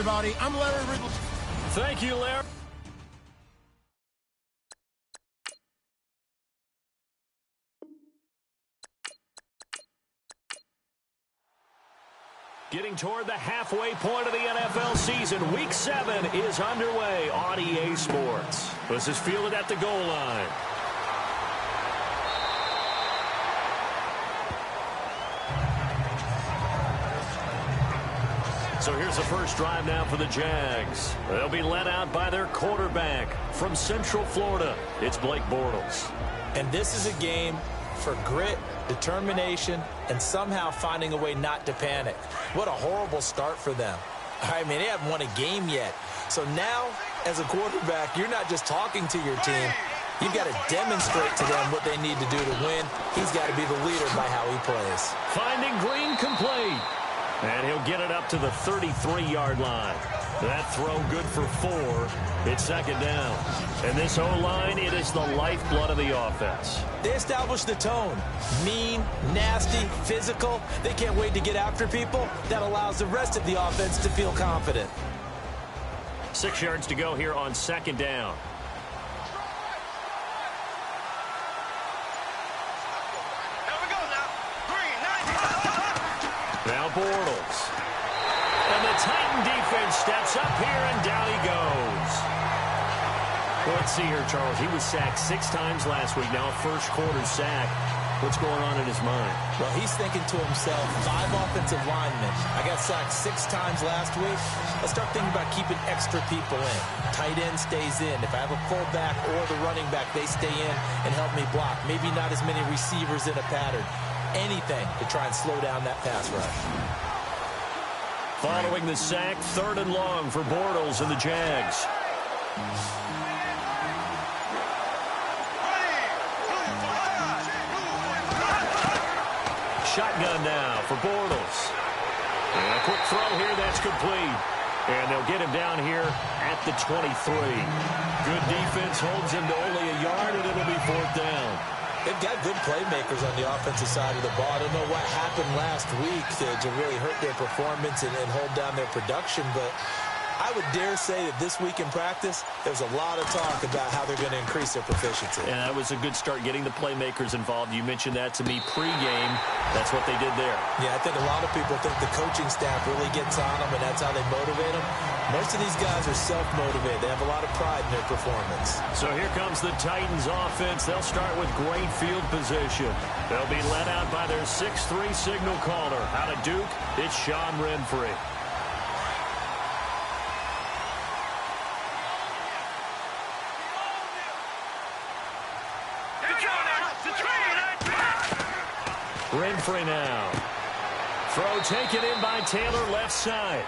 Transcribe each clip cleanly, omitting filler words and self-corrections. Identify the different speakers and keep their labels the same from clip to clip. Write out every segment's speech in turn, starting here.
Speaker 1: everybody. I'm Larry Ridley.
Speaker 2: Thank you, Larry. Getting toward the halfway point of the NFL season, Week 7 is underway on EA Sports. This is fielded at the goal line. So here's the first drive now for the Jags. They'll be led out by their quarterback from Central Florida. It's Blake Bortles.
Speaker 3: And this is a game for grit, determination, and somehow finding a way not to panic. What a horrible start for them. I mean, they haven't won a game yet. So now, as a quarterback, you're not just talking to your team. You've got to demonstrate to them what they need to do to win. He's got to be the leader by how he plays.
Speaker 2: Finding Green complete. And he'll get it up to the 33-yard line. That throw good for 4. It's second down. And this O-line, it is the lifeblood of the offense.
Speaker 3: They established the tone. Mean, nasty, physical. They can't wait to get after people. That allows the rest of the offense to feel confident.
Speaker 2: 6 yards to go here on second down. Now Bortles. And the Titan defense steps up here, and down he goes. Well, let's see here, Charles. He was sacked 6 times last week. Now a first-quarter sack. What's going on in his mind?
Speaker 3: Well, he's thinking to himself, 5 offensive linemen. I got sacked 6 times last week. Let's start thinking about keeping extra people in. Tight end stays in. If I have a fullback or the running back, they stay in and help me block. Maybe not as many receivers in a pattern. Anything to try and slow down that pass rush.
Speaker 2: Following the sack, 3rd and long for Bortles and the Jags. Shotgun now for Bortles. And a quick throw here that's complete. And they'll get him down here at the 23. Good defense holds him to only a yard, and it'll be 4th down.
Speaker 3: They've got good playmakers on the offensive side of the ball. I don't know what happened last week to really hurt their performance and hold down their production, but I would dare say that this week in practice, there's a lot of talk about how they're going to increase their proficiency.
Speaker 2: And that was a good start getting the playmakers involved. You mentioned that to me pregame. That's what they did there.
Speaker 3: Yeah, I think a lot of people think the coaching staff really gets on them, and that's how they motivate them. Most of these guys are self-motivated. They have a lot of pride in their performance.
Speaker 2: So here comes the Titans offense. They'll start with great field position. They'll be led out by their 6'3" signal caller. Out of Duke, it's Sean Renfrey. Renfrey now. Throw taken in by Taylor left side.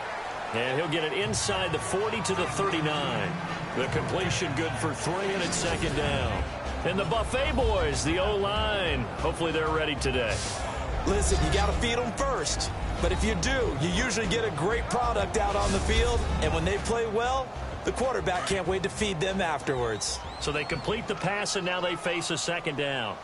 Speaker 2: And he'll get it inside the 40 to the 39. The completion good for 3, and it's second down. And the Buffet boys, the O-line, hopefully they're ready today.
Speaker 3: Listen, you got to feed them first. But if you do, you usually get a great product out on the field. And when they play well, the quarterback can't wait to feed them afterwards.
Speaker 2: So they complete the pass, and now they face a second down.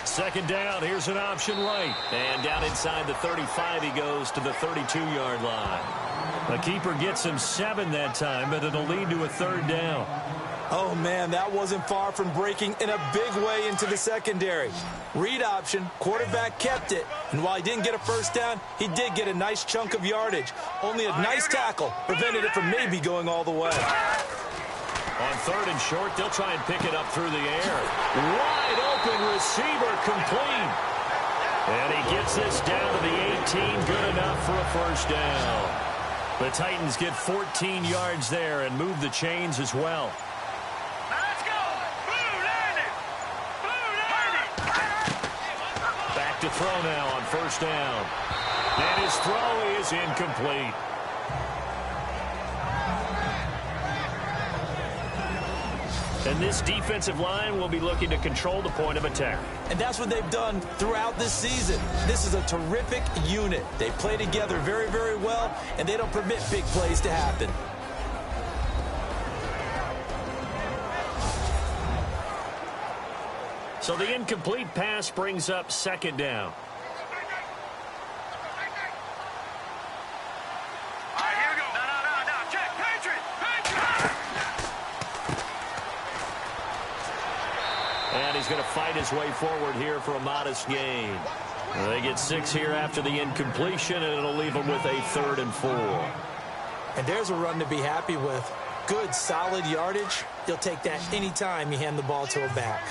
Speaker 2: Second down, here's an option right. And down inside the 35, he goes to the 32-yard line. The keeper gets him 7 that time, but it'll lead to a 3rd down.
Speaker 3: Oh, man, that wasn't far from breaking in a big way into the secondary. Read option, quarterback kept it. And while he didn't get a first down, he did get a nice chunk of yardage. Only a nice tackle prevented it from maybe going all the way.
Speaker 2: On 3rd and short, they'll try and pick it up through the air. Wide open receiver complete. And he gets this down to the 18. Good enough for a first down. The Titans get 14 yards there and move the chains as well.
Speaker 4: Let's go.
Speaker 2: Back to throw now on first down. And his throw is incomplete. And this defensive line will be looking to control the point of attack.
Speaker 3: And that's what they've done throughout this season. This is a terrific unit. They play together very, very well, and they don't permit big plays to happen.
Speaker 2: So the incomplete pass brings up second down. he's going to fight his way forward here for a modest gain. They get 6 here after the incompletion, and it'll leave them with a 3rd and 4.
Speaker 3: And there's a run to be happy with. Good, solid yardage. You'll take that anytime you hand the ball to a back.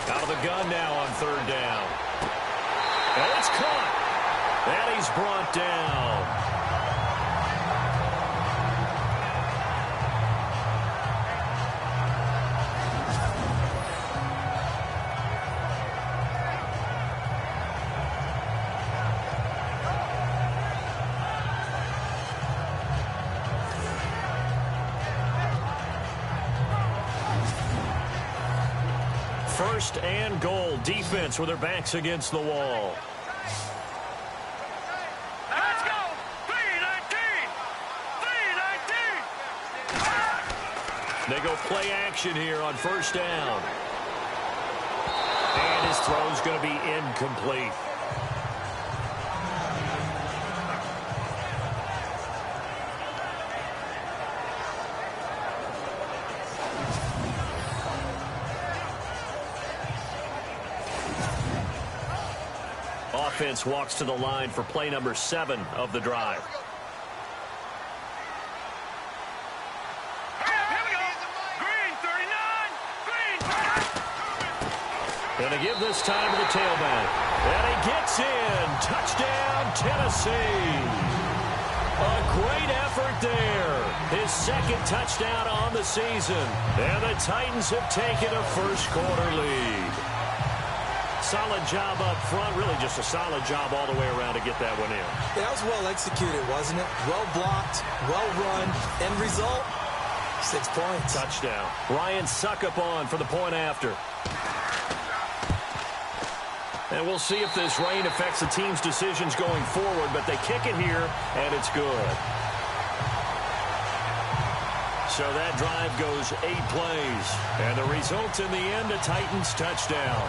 Speaker 2: Out of the gun now on 3rd down. And it's caught. And he's brought down. First and goal. Defense with their backs against the wall.
Speaker 4: Let's go. 3-19. 3-19.
Speaker 2: They go play action here on 1st down. And his throw's going to be incomplete. Offense walks to the line for play number 7 of the drive.
Speaker 4: Here we go. Green 39. Green.
Speaker 2: Going to give this time to the tailback. And he gets in. Touchdown, Tennessee. A great effort there. His 2nd touchdown on the season. And the Titans have taken a first-quarter lead. Solid job up front. Really just a solid job all the way around to get that one in.
Speaker 3: That was well executed, wasn't it? Well blocked, well run. End result, 6 points.
Speaker 2: Touchdown. Ryan Suckup on for the point after. And we'll see if this rain affects the team's decisions going forward, but they kick it here, and it's good. So that drive goes 8 plays. And the result in the end, a Titans touchdown.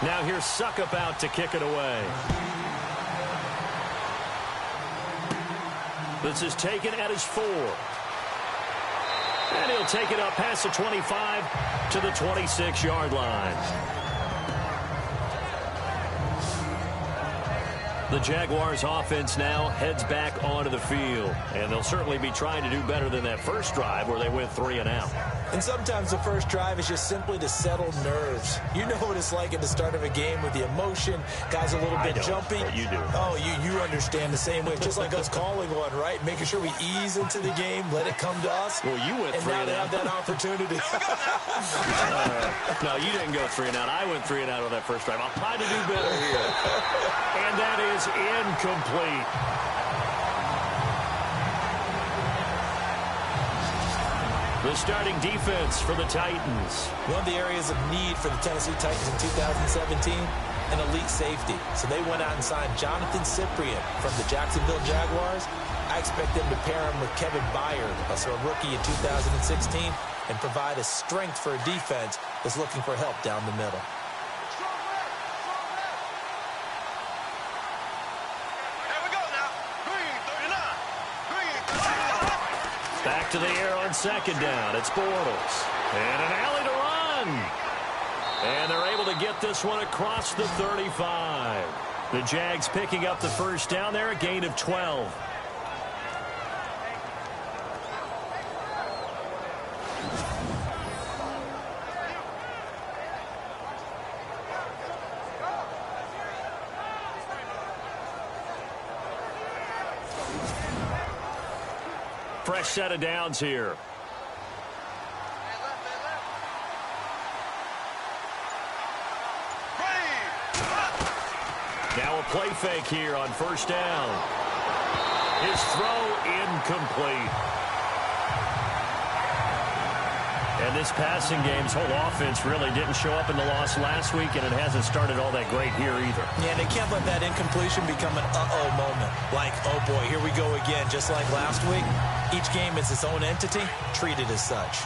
Speaker 2: Now here's Suckup out to kick it away. This is taken at his 4. And he'll take it up past the 25 to the 26-yard line. The Jaguars offense now heads back onto the field. And they'll certainly be trying to do better than that first drive where they went 3 and out.
Speaker 3: And sometimes the first drive is just simply to settle nerves. You know what it's like at the start of a game with the emotion. Guys a little bit jumpy.
Speaker 2: But you do.
Speaker 3: Oh, you understand the same way. Just like us calling one, right? Making sure we ease into the game, let it come to us.
Speaker 2: Well, you went 3
Speaker 3: and now
Speaker 2: and
Speaker 3: they
Speaker 2: out.
Speaker 3: have that opportunity.
Speaker 2: No, you didn't go 3 and out. I went 3 and out on that first drive. I'll try to do better here. And that is incomplete. The starting defense for the Titans.
Speaker 3: One of the areas of need for the Tennessee Titans in 2017, an elite safety. So they went out and signed Jonathan Cyprien from the Jacksonville Jaguars. I expect them to pair him with Kevin Byard, also a rookie in 2016, and provide a strength for a defense that's looking for help down the middle.
Speaker 2: Back to the air on 2nd down. It's Bortles. And an alley to run. And they're able to get this one across the 35. The Jags picking up the first down there, a gain of 12. Fresh set of downs here. Now a play fake here on 1st down. His throw incomplete. And this passing game's whole offense really didn't show up in the loss last week, and it hasn't started all that great here either.
Speaker 3: Yeah, they can't let that incompletion become an uh-oh moment. Like, oh boy, here we go again, just like last week. Each game is its own entity, treated as such.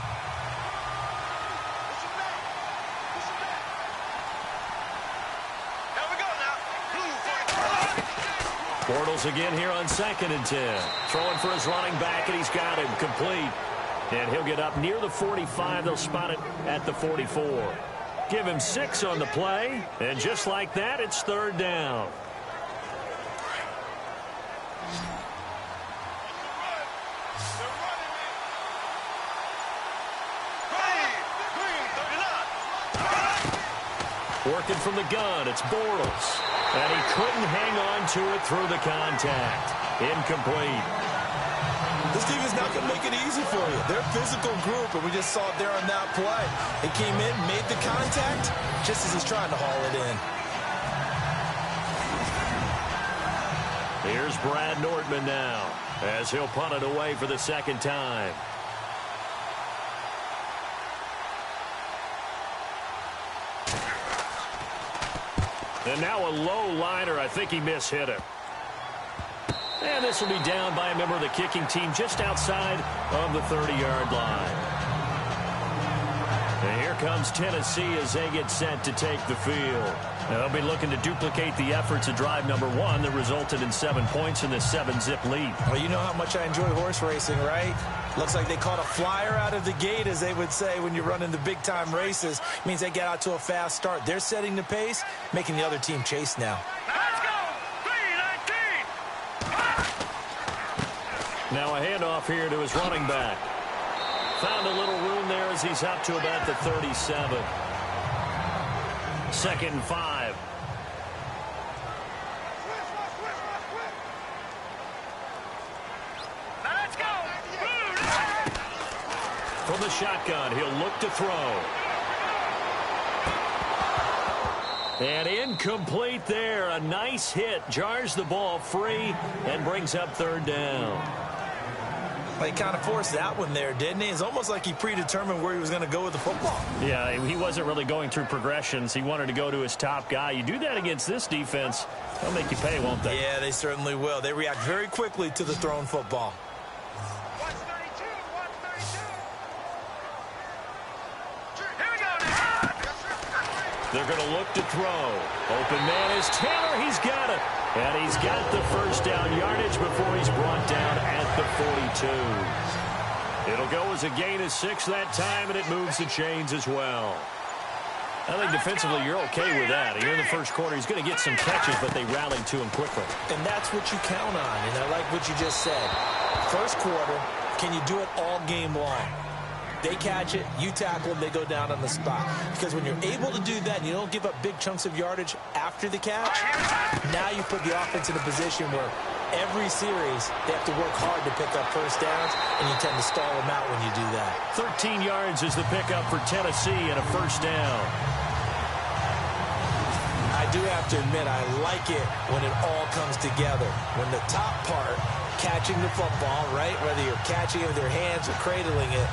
Speaker 2: Bortles again here on 2nd and 10. Throwing for his running back, and he's got him complete. And he'll get up near the 45. They'll spot it at the 44. Give him 6 on the play. And just like that, it's 3rd down. Working from the gun, it's Bortles. And he couldn't hang on to it through the contact. Incomplete.
Speaker 3: This team is not going to make it easy for you. They're a physical group, and we just saw it there on that play. He came in, made the contact, just as he's trying to haul it
Speaker 2: in. Here's Brad Nordman now, as he'll punt it away for the 2nd time. And now a low liner. I think he mishit it. And this will be down by a member of the kicking team just outside of the 30-yard line. And here comes Tennessee as they get set to take the field. They'll be looking to duplicate the efforts of drive number 1 that resulted in 7 points in this 7-zip lead.
Speaker 3: Well, you know how much I enjoy horse racing, right? Looks like they caught a flyer out of the gate, as they would say when you're running the big-time races. It means they get out to a fast start. They're setting the pace, making the other team chase now.
Speaker 4: Let's go! 3-19!
Speaker 2: Now a handoff here to his running back. Found a little room there as he's up to about the 37. 2nd and 5.
Speaker 4: Let's go!
Speaker 2: From the shotgun, he'll look to throw. And incomplete there. A nice hit. Jars the ball free and brings up 3rd down.
Speaker 3: Well, he kind of forced that one there, didn't he? It's almost like he predetermined where he was going to go with the football.
Speaker 2: Yeah, he wasn't really going through progressions. He wanted to go to his top guy. You do that against this defense, they'll make you pay, won't they?
Speaker 3: Yeah, they certainly will. They react very quickly to the thrown football.
Speaker 4: 132, 132. Here we go now.
Speaker 2: They're going to look to throw. Open man is Taylor. He's got it. And he's got the 1st down yardage before he's brought down at the 42. It'll go as a gain of 6 that time, and it moves the chains as well. I think defensively you're okay with that. Here in the 1st quarter, he's going to get some catches, but they rallied to him quickly.
Speaker 3: And that's what you count on, and I like what you just said. 1st quarter, can you do it all game long? They catch it, you tackle them, they go down on the spot. Because when you're able to do that and you don't give up big chunks of yardage after the catch, now you put the offense in a position where every series they have to work hard to pick up 1st downs, and you tend to stall them out when you do that.
Speaker 2: 13 yards is the pickup for Tennessee and a 1st down.
Speaker 3: I do have to admit, I like it when it all comes together. When the top part, catching the football, right, whether you're catching it with your hands or cradling it,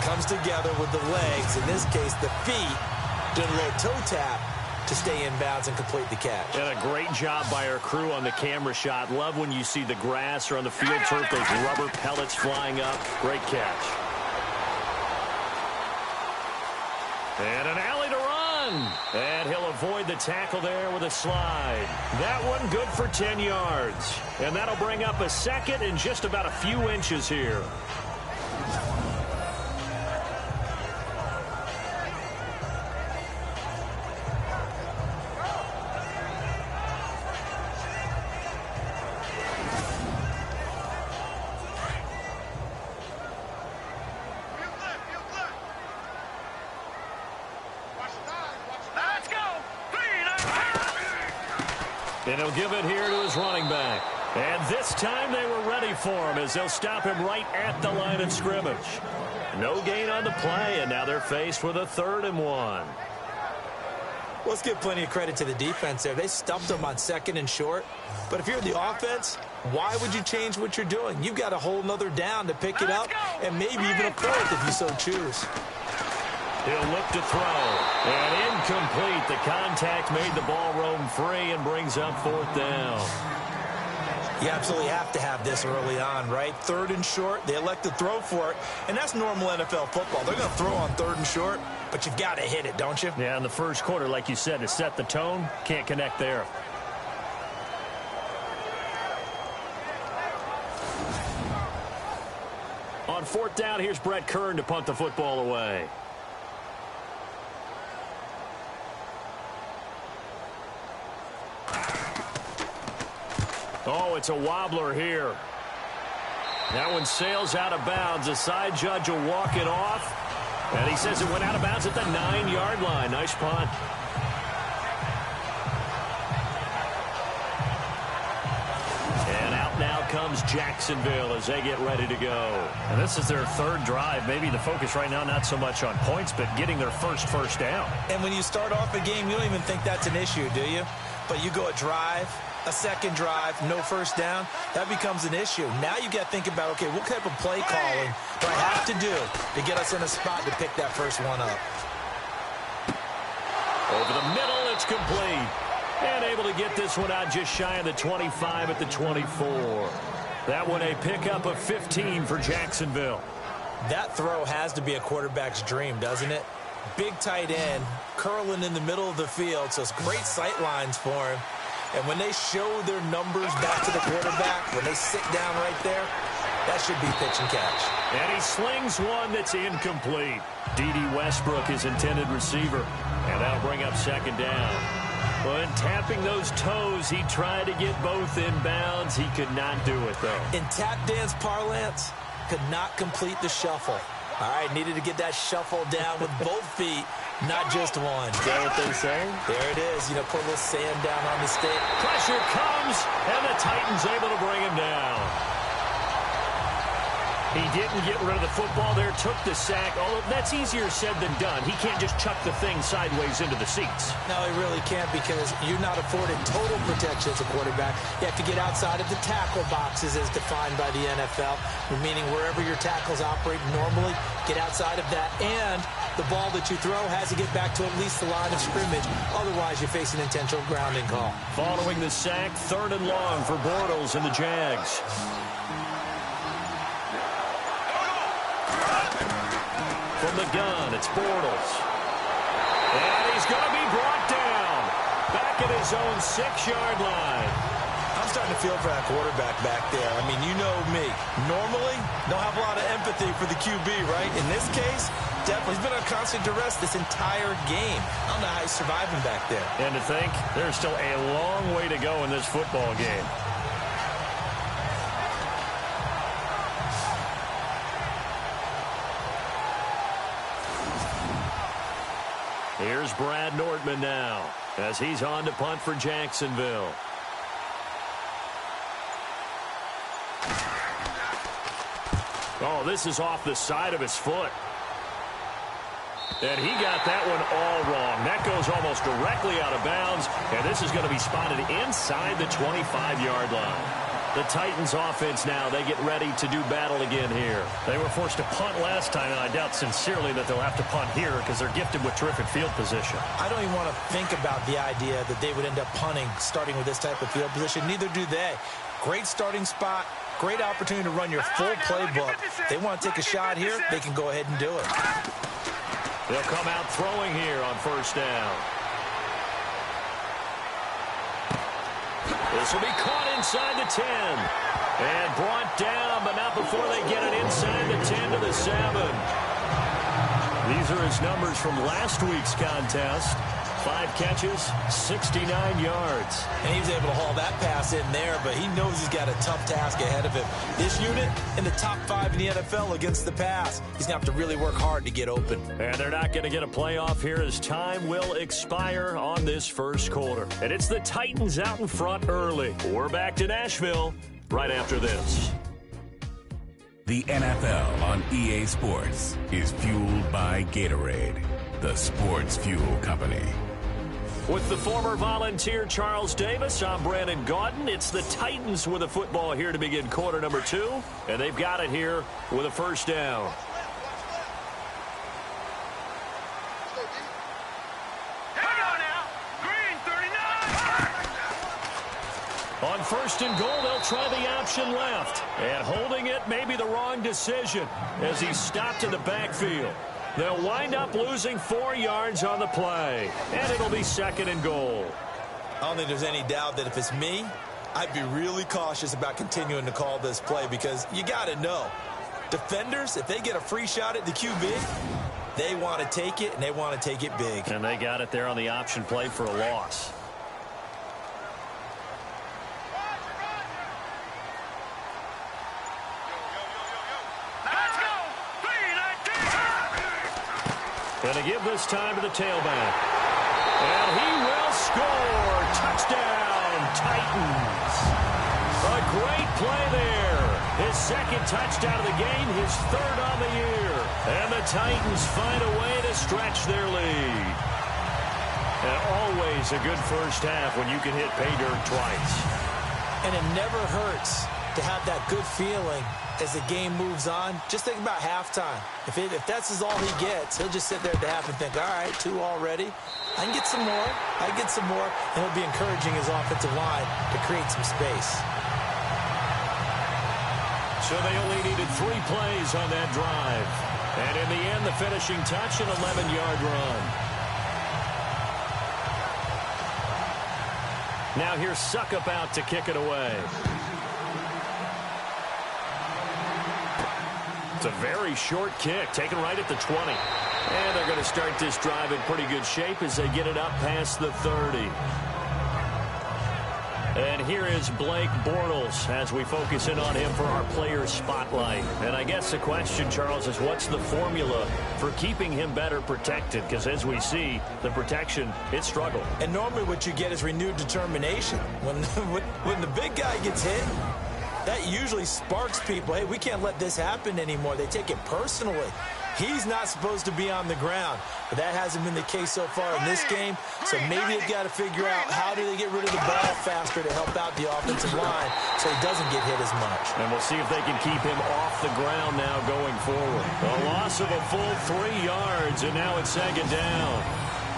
Speaker 3: comes together with the legs, in this case the feet, doing a little toe tap to stay in bounds and complete the catch.
Speaker 2: And a great job by our crew on the camera shot. Love when you see the grass or on the field turf, those rubber pellets flying up. Great catch. And an alley to run. And he'll avoid the tackle there with a slide. That one good for 10 yards. And that'll bring up a 2nd and just about a few inches here. And he'll give it here to his running back. And this time they were ready for him as they'll stop him right at the line of scrimmage. No gain on the play, and now they're faced with a 3rd and 1.
Speaker 3: Let's give plenty of credit to the defense there. They stuffed them on 2nd and short. But if you're the offense, why would you change what you're doing? You've got a whole nother down to pick it up, and maybe even a 4th if you so choose.
Speaker 2: He'll look to throw. And incomplete. The contact made the ball roam free and brings up 4th down.
Speaker 3: You absolutely have to have this early on, right? 3rd and short, they elect to throw for it, and that's normal NFL football. They're going to throw on 3rd and short, but you've got to hit it, don't you?
Speaker 2: Yeah, in the first quarter, like you said, to set the tone, can't connect there. On 4th down, here's Brett Kern to punt the football away. Oh, it's a wobbler here. That one sails out of bounds. The side judge will walk it off. And he says it went out of bounds at the 9-yard line. Nice punt. And out now comes Jacksonville as they get ready to go. And this is their 3rd drive. Maybe the focus right now not so much on points, but getting their first down.
Speaker 3: And when you start off a game, you don't even think that's an issue, do you? But you go a drive, a 2nd drive, no first down, that becomes an issue. Now you got to think about, okay, what type of play calling do I have to do to get us in a spot to pick that first one up?
Speaker 2: Over the middle, it's complete. And able to get this one out just shy of the 25 at the 24. That one a pickup of 15 for Jacksonville.
Speaker 3: That throw has to be a quarterback's dream, doesn't it? Big tight end, curling in the middle of the field, so it's great sight lines for him. And when they show their numbers back to the quarterback, when they sit down right there, that should be pitch and catch.
Speaker 2: And he slings one that's incomplete. D.D. Westbrook, his intended receiver. And that'll bring up 2nd down. When tapping those toes, he tried to get both in bounds. He could not do it, though.
Speaker 3: In tap dance parlance, could not complete the shuffle. All right, needed to get that shuffle down with both feet, not just one.
Speaker 2: Is that what they say?
Speaker 3: There it is. You know, put a little sand down on the stick.
Speaker 2: Pressure comes, and the Titans able to bring him down. He didn't get rid of the football there, took the sack. Although that's easier said than done. He can't just chuck the thing sideways into the seats.
Speaker 3: No, he really can't because you're not afforded total protection as a quarterback. You have to get outside of the tackle boxes as defined by the NFL, meaning wherever your tackles operate normally, get outside of that. And the ball that you throw has to get back to at least the line of scrimmage. Otherwise, you face an intentional grounding call.
Speaker 2: Following the sack, 3rd and long for Bortles and the Jags. From the gun, it's Bortles. And he's going to be brought down. Back at his own 6-yard line.
Speaker 3: I'm starting to feel for that quarterback back there. I mean, you know me. Normally, don't have a lot of empathy for the QB, right? In this case, definitely. He's been on constant duress this entire game. I don't know how he's surviving back there.
Speaker 2: And to think, there's still a long way to go in this football game. Here's Brad Nordman now as he's on to punt for Jacksonville. Oh, this is off the side of his foot. And he got that one all wrong. That goes almost directly out of bounds, and this is going to be spotted inside the 25-yard line. The Titans offense now, they get ready to do battle again here. They were forced to punt last time, and I doubt sincerely that they'll have to punt here because they're gifted with terrific field position.
Speaker 3: I don't even want to think about the idea that they would end up punting starting with this type of field position. Neither do they. Great starting spot, great opportunity to run your full playbook. They want to take a shot here, they can go ahead and do it.
Speaker 2: They'll come out throwing here on 1st down. This will be caught inside the 10. And brought down, but not before they get it inside the 10 to the 7. These are his numbers from last week's contest. 5 catches, 69 yards.
Speaker 3: And he was able to haul that pass in there, but he knows he's got a tough task ahead of him. This unit in the top 5 in the NFL against the pass. He's going to have to really work hard to get open.
Speaker 2: And they're not going to get a playoff here as time will expire on this first quarter. And it's the Titans out in front early. We're back to Nashville right after this.
Speaker 1: The NFL on EA Sports is fueled by Gatorade, the sports fuel company.
Speaker 2: With the former Volunteer Charles Davis, I'm Brandon Gaudin. It's the Titans with a football here to begin quarter number 2, and they've got it here with a 1st down. On 1st and goal, they'll try the option left. And holding it may be the wrong decision as he stopped in the backfield. They'll wind up losing 4 yards on the play. And it'll be 2nd and goal.
Speaker 3: I don't think there's any doubt that if it's me, I'd be really cautious about continuing to call this play because you got to know. Defenders, if they get a free shot at the QB, they want to take it, and they want to take it big.
Speaker 2: And they got it there on the option play for a loss. Going to give this time to the tailback. And he will score. Touchdown, Titans. A great play there. His 2nd touchdown of the game, his 3rd on the year. And the Titans find a way to stretch their lead. And always a good first half when you can hit pay dirt twice.
Speaker 3: And it never hurts to have that good feeling as the game moves on. Just think about halftime. If that's all he gets, he'll just sit there at the half and think, all right, 2 already. I can get some more. I can get some more. And he'll be encouraging his offensive line to create some space.
Speaker 2: So they only needed 3 plays on that drive. And in the end, the finishing touch, an 11-yard run. Now here's Suckup out to kick it away. It's a very short kick, taken right at the 20. And they're going to start this drive in pretty good shape as they get it up past the 30. And here is Blake Bortles as we focus in on him for our player spotlight. And I guess the question, Charles, is what's the formula for keeping him better protected? Because as we see, the protection, it struggled.
Speaker 3: And normally what you get is renewed determination. When the big guy gets hit, that usually sparks people. Hey, we can't let this happen anymore. They take it personally. He's not supposed to be on the ground. But that hasn't been the case so far in this game. So maybe they've got to figure out how do they get rid of the ball faster to help out the offensive line so he doesn't get hit as much.
Speaker 2: And we'll see if they can keep him off the ground now going forward. A loss of a full 3 yards, and now it's 2nd down.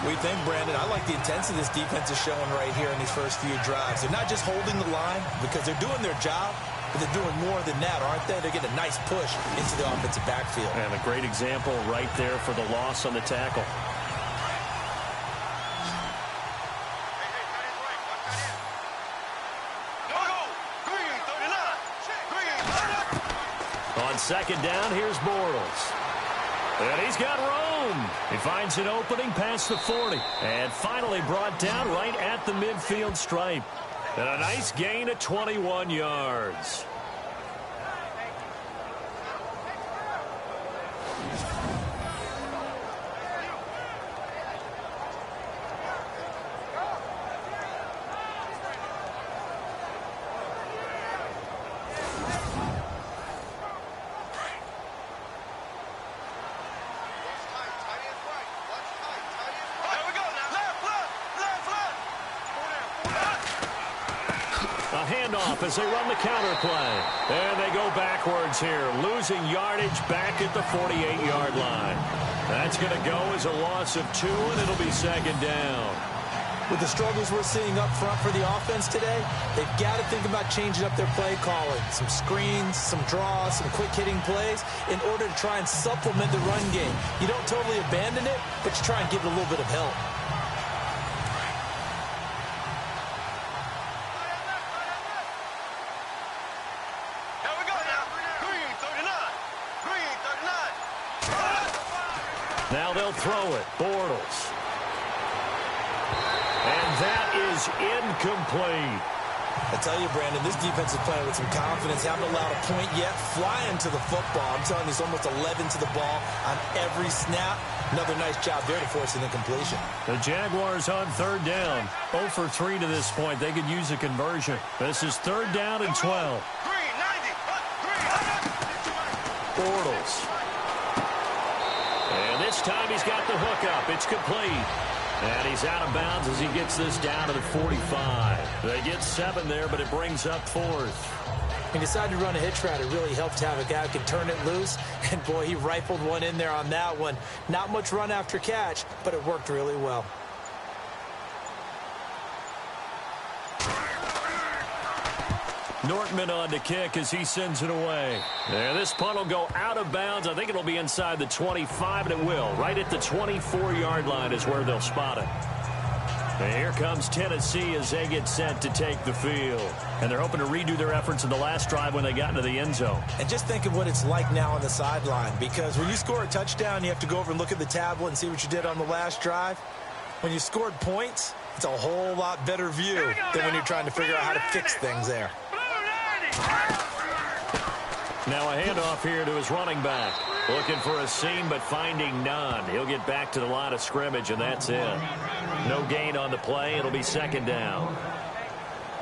Speaker 3: We think, Brandon, I like the intensity this defense is showing right here in these first few drives. They're not just holding the line because they're doing their job, but they're doing more than that, aren't they? They're getting a nice push into the offensive backfield.
Speaker 2: And a great example right there for the loss on the tackle. On 2nd down, here's Bortles. And he's got room. He finds an opening past the 40. And finally brought down right at the midfield stripe. And a nice gain of 21 yards. Handoff as they run the counter play. And they go backwards here, losing yardage back at the 48-yard line. That's going to go as a loss of 2, and it'll be 2nd down.
Speaker 3: With the struggles we're seeing up front for the offense today, they've got to think about changing up their play calling. Some screens, some draws, some quick-hitting plays in order to try and supplement the run game. You don't totally abandon it, but you try and give it a little bit of help.
Speaker 2: Now they'll throw it. Bortles. And that is incomplete.
Speaker 3: I tell you, Brandon, this defense is playing with some confidence. Haven't allowed a point yet. Flying to the football. I'm telling you, it's almost 11 to the ball on every snap. Another nice job there to force an incompletion.
Speaker 2: The Jaguars on 3rd down. 0 for 3 to this point. They could use a conversion. This is 3rd down and 12. Bortles. And this time he's got the hook up. It's complete. And he's out of bounds as he gets this down to the 45. They get 7 there, but it brings up 4th.
Speaker 3: He decided to run a hitch route. It really helped to have a guy who can turn it loose. And, boy, he rifled one in there on that one. Not much run after catch, but it worked really well.
Speaker 2: Nortman on to kick as he sends it away. And this punt will go out of bounds. I think it'll be inside the 25, and it will. Right at the 24-yard line is where they'll spot it. And here comes Tennessee as they get set to take the field. And they're hoping to redo their efforts in the last drive when they got into the end zone.
Speaker 3: And just think of what it's like now on the sideline, because when you score a touchdown, you have to go over and look at the tablet and see what you did on the last drive. When you scored points, it's a whole lot better view than when you're trying to figure out how to fix things there.
Speaker 2: Now a handoff here to his running back. Looking for a seam, but finding none. He'll get back to the line of scrimmage, and that's it. No gain on the play. It'll be second down.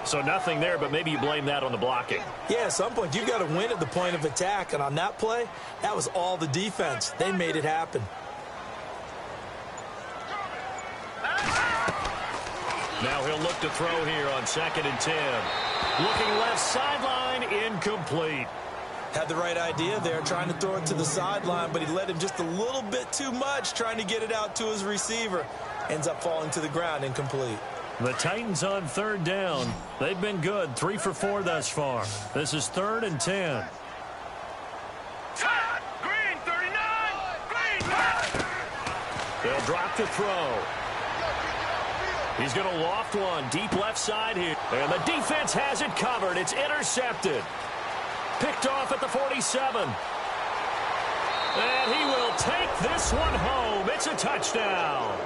Speaker 2: So nothing there, but maybe you blame that on the blocking.
Speaker 3: Yeah, at some point, you've got to win at the point of attack. And on that play, that was all the defense. They made it happen.
Speaker 2: Now he'll look to throw here on 2nd and 10. Looking left sideline, incomplete.
Speaker 3: Had the right idea there, trying to throw it to the sideline, but he led him just a little bit too much, trying to get it out to his receiver. Ends up falling to the ground, incomplete.
Speaker 2: The Titans on 3rd down. They've been good, 3 for 4 thus far. This is 3rd and 10.
Speaker 4: Green, 39. Green.
Speaker 2: They'll drop to throw. He's going to loft one deep left side here. And the defense has it covered. It's intercepted. Picked off at the 47. And he will take this one home. It's a touchdown.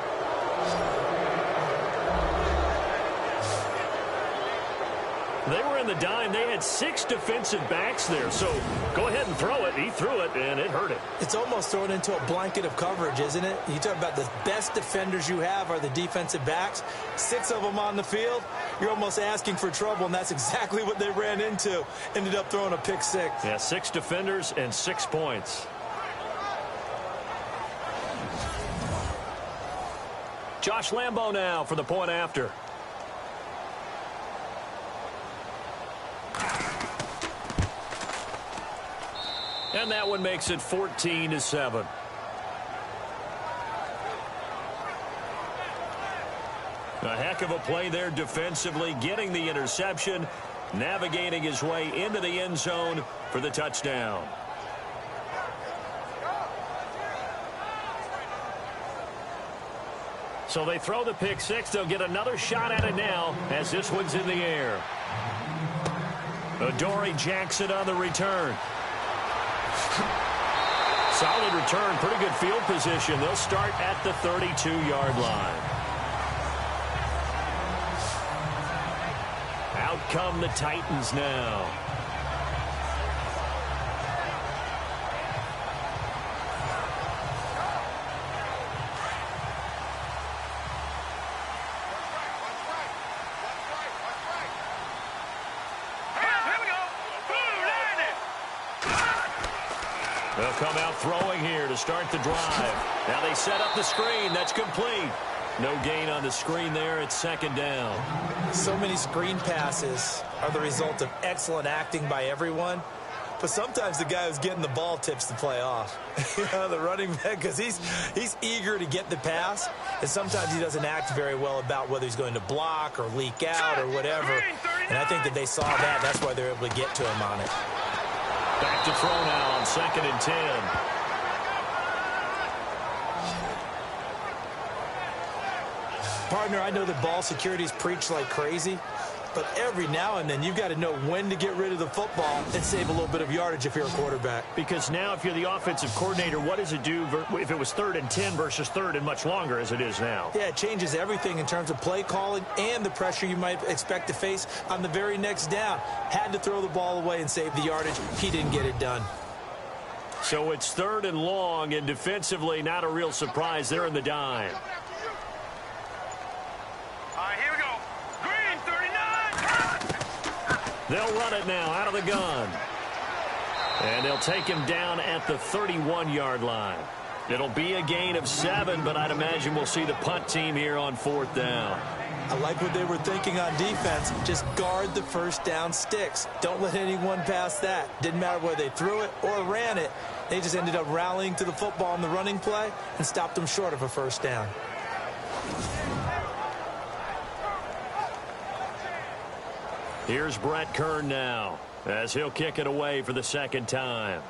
Speaker 2: They were in the dime. They had 6 defensive backs there. So go ahead and throw it. He threw it, and it hurt it.
Speaker 3: It's almost thrown into a blanket of coverage, isn't it? You talk about the best defenders you have are the defensive backs. 6 of them on the field. You're almost asking for trouble, and that's exactly what they ran into. Ended up throwing a pick 6.
Speaker 2: Yeah, 6 defenders and 6 points. Josh Lambo now for the point after. And that one makes it 14-7. A heck of a play there defensively, getting the interception, navigating his way into the end zone for the touchdown. So they throw the pick 6. They'll get another shot at it now as this one's in the air. Adoree Jackson on the return. Solid return, pretty good field position. They'll start at the 32-yard line. Out come the Titans now. They'll come out throwing here to start the drive. Now they set up the screen. That's complete. No gain on the screen there. It's second down.
Speaker 3: So many screen passes are the result of excellent acting by everyone. But sometimes the guy who's getting the ball tips the play off. The running back, because he's eager to get the pass. And sometimes he doesn't act very well about whether he's going to block or leak out or whatever. And I think that they saw that. That's why they're able to get to him on it.
Speaker 2: Back to throw now on 2nd and 10.
Speaker 3: Partner, I know that ball security is preached like crazy, but every now and then you've got to know when to get rid of the football and save a little bit of yardage if you're a quarterback.
Speaker 2: Because now if you're the offensive coordinator, what does it do if it was 3rd and 10 versus 3rd and much longer as it is now?
Speaker 3: Yeah, it changes everything in terms of play calling and the pressure you might expect to face on the very next down. Had to throw the ball away and save the yardage. He didn't get it done.
Speaker 2: So it's 3rd and long, and defensively not a real surprise. They're in the dime.
Speaker 4: All right, here we go. Green, 39.
Speaker 2: They'll run it now out of the gun. And they'll take him down at the 31-yard line. It'll be a gain of 7, but I'd imagine we'll see the punt team here on 4th down.
Speaker 3: I like what they were thinking on defense. Just guard the first down sticks. Don't let anyone pass that. Didn't matter whether they threw it or ran it. They just ended up rallying to the football in the running play and stopped them short of a first down.
Speaker 2: Here's Brett Kern now as he'll kick it away for the second time.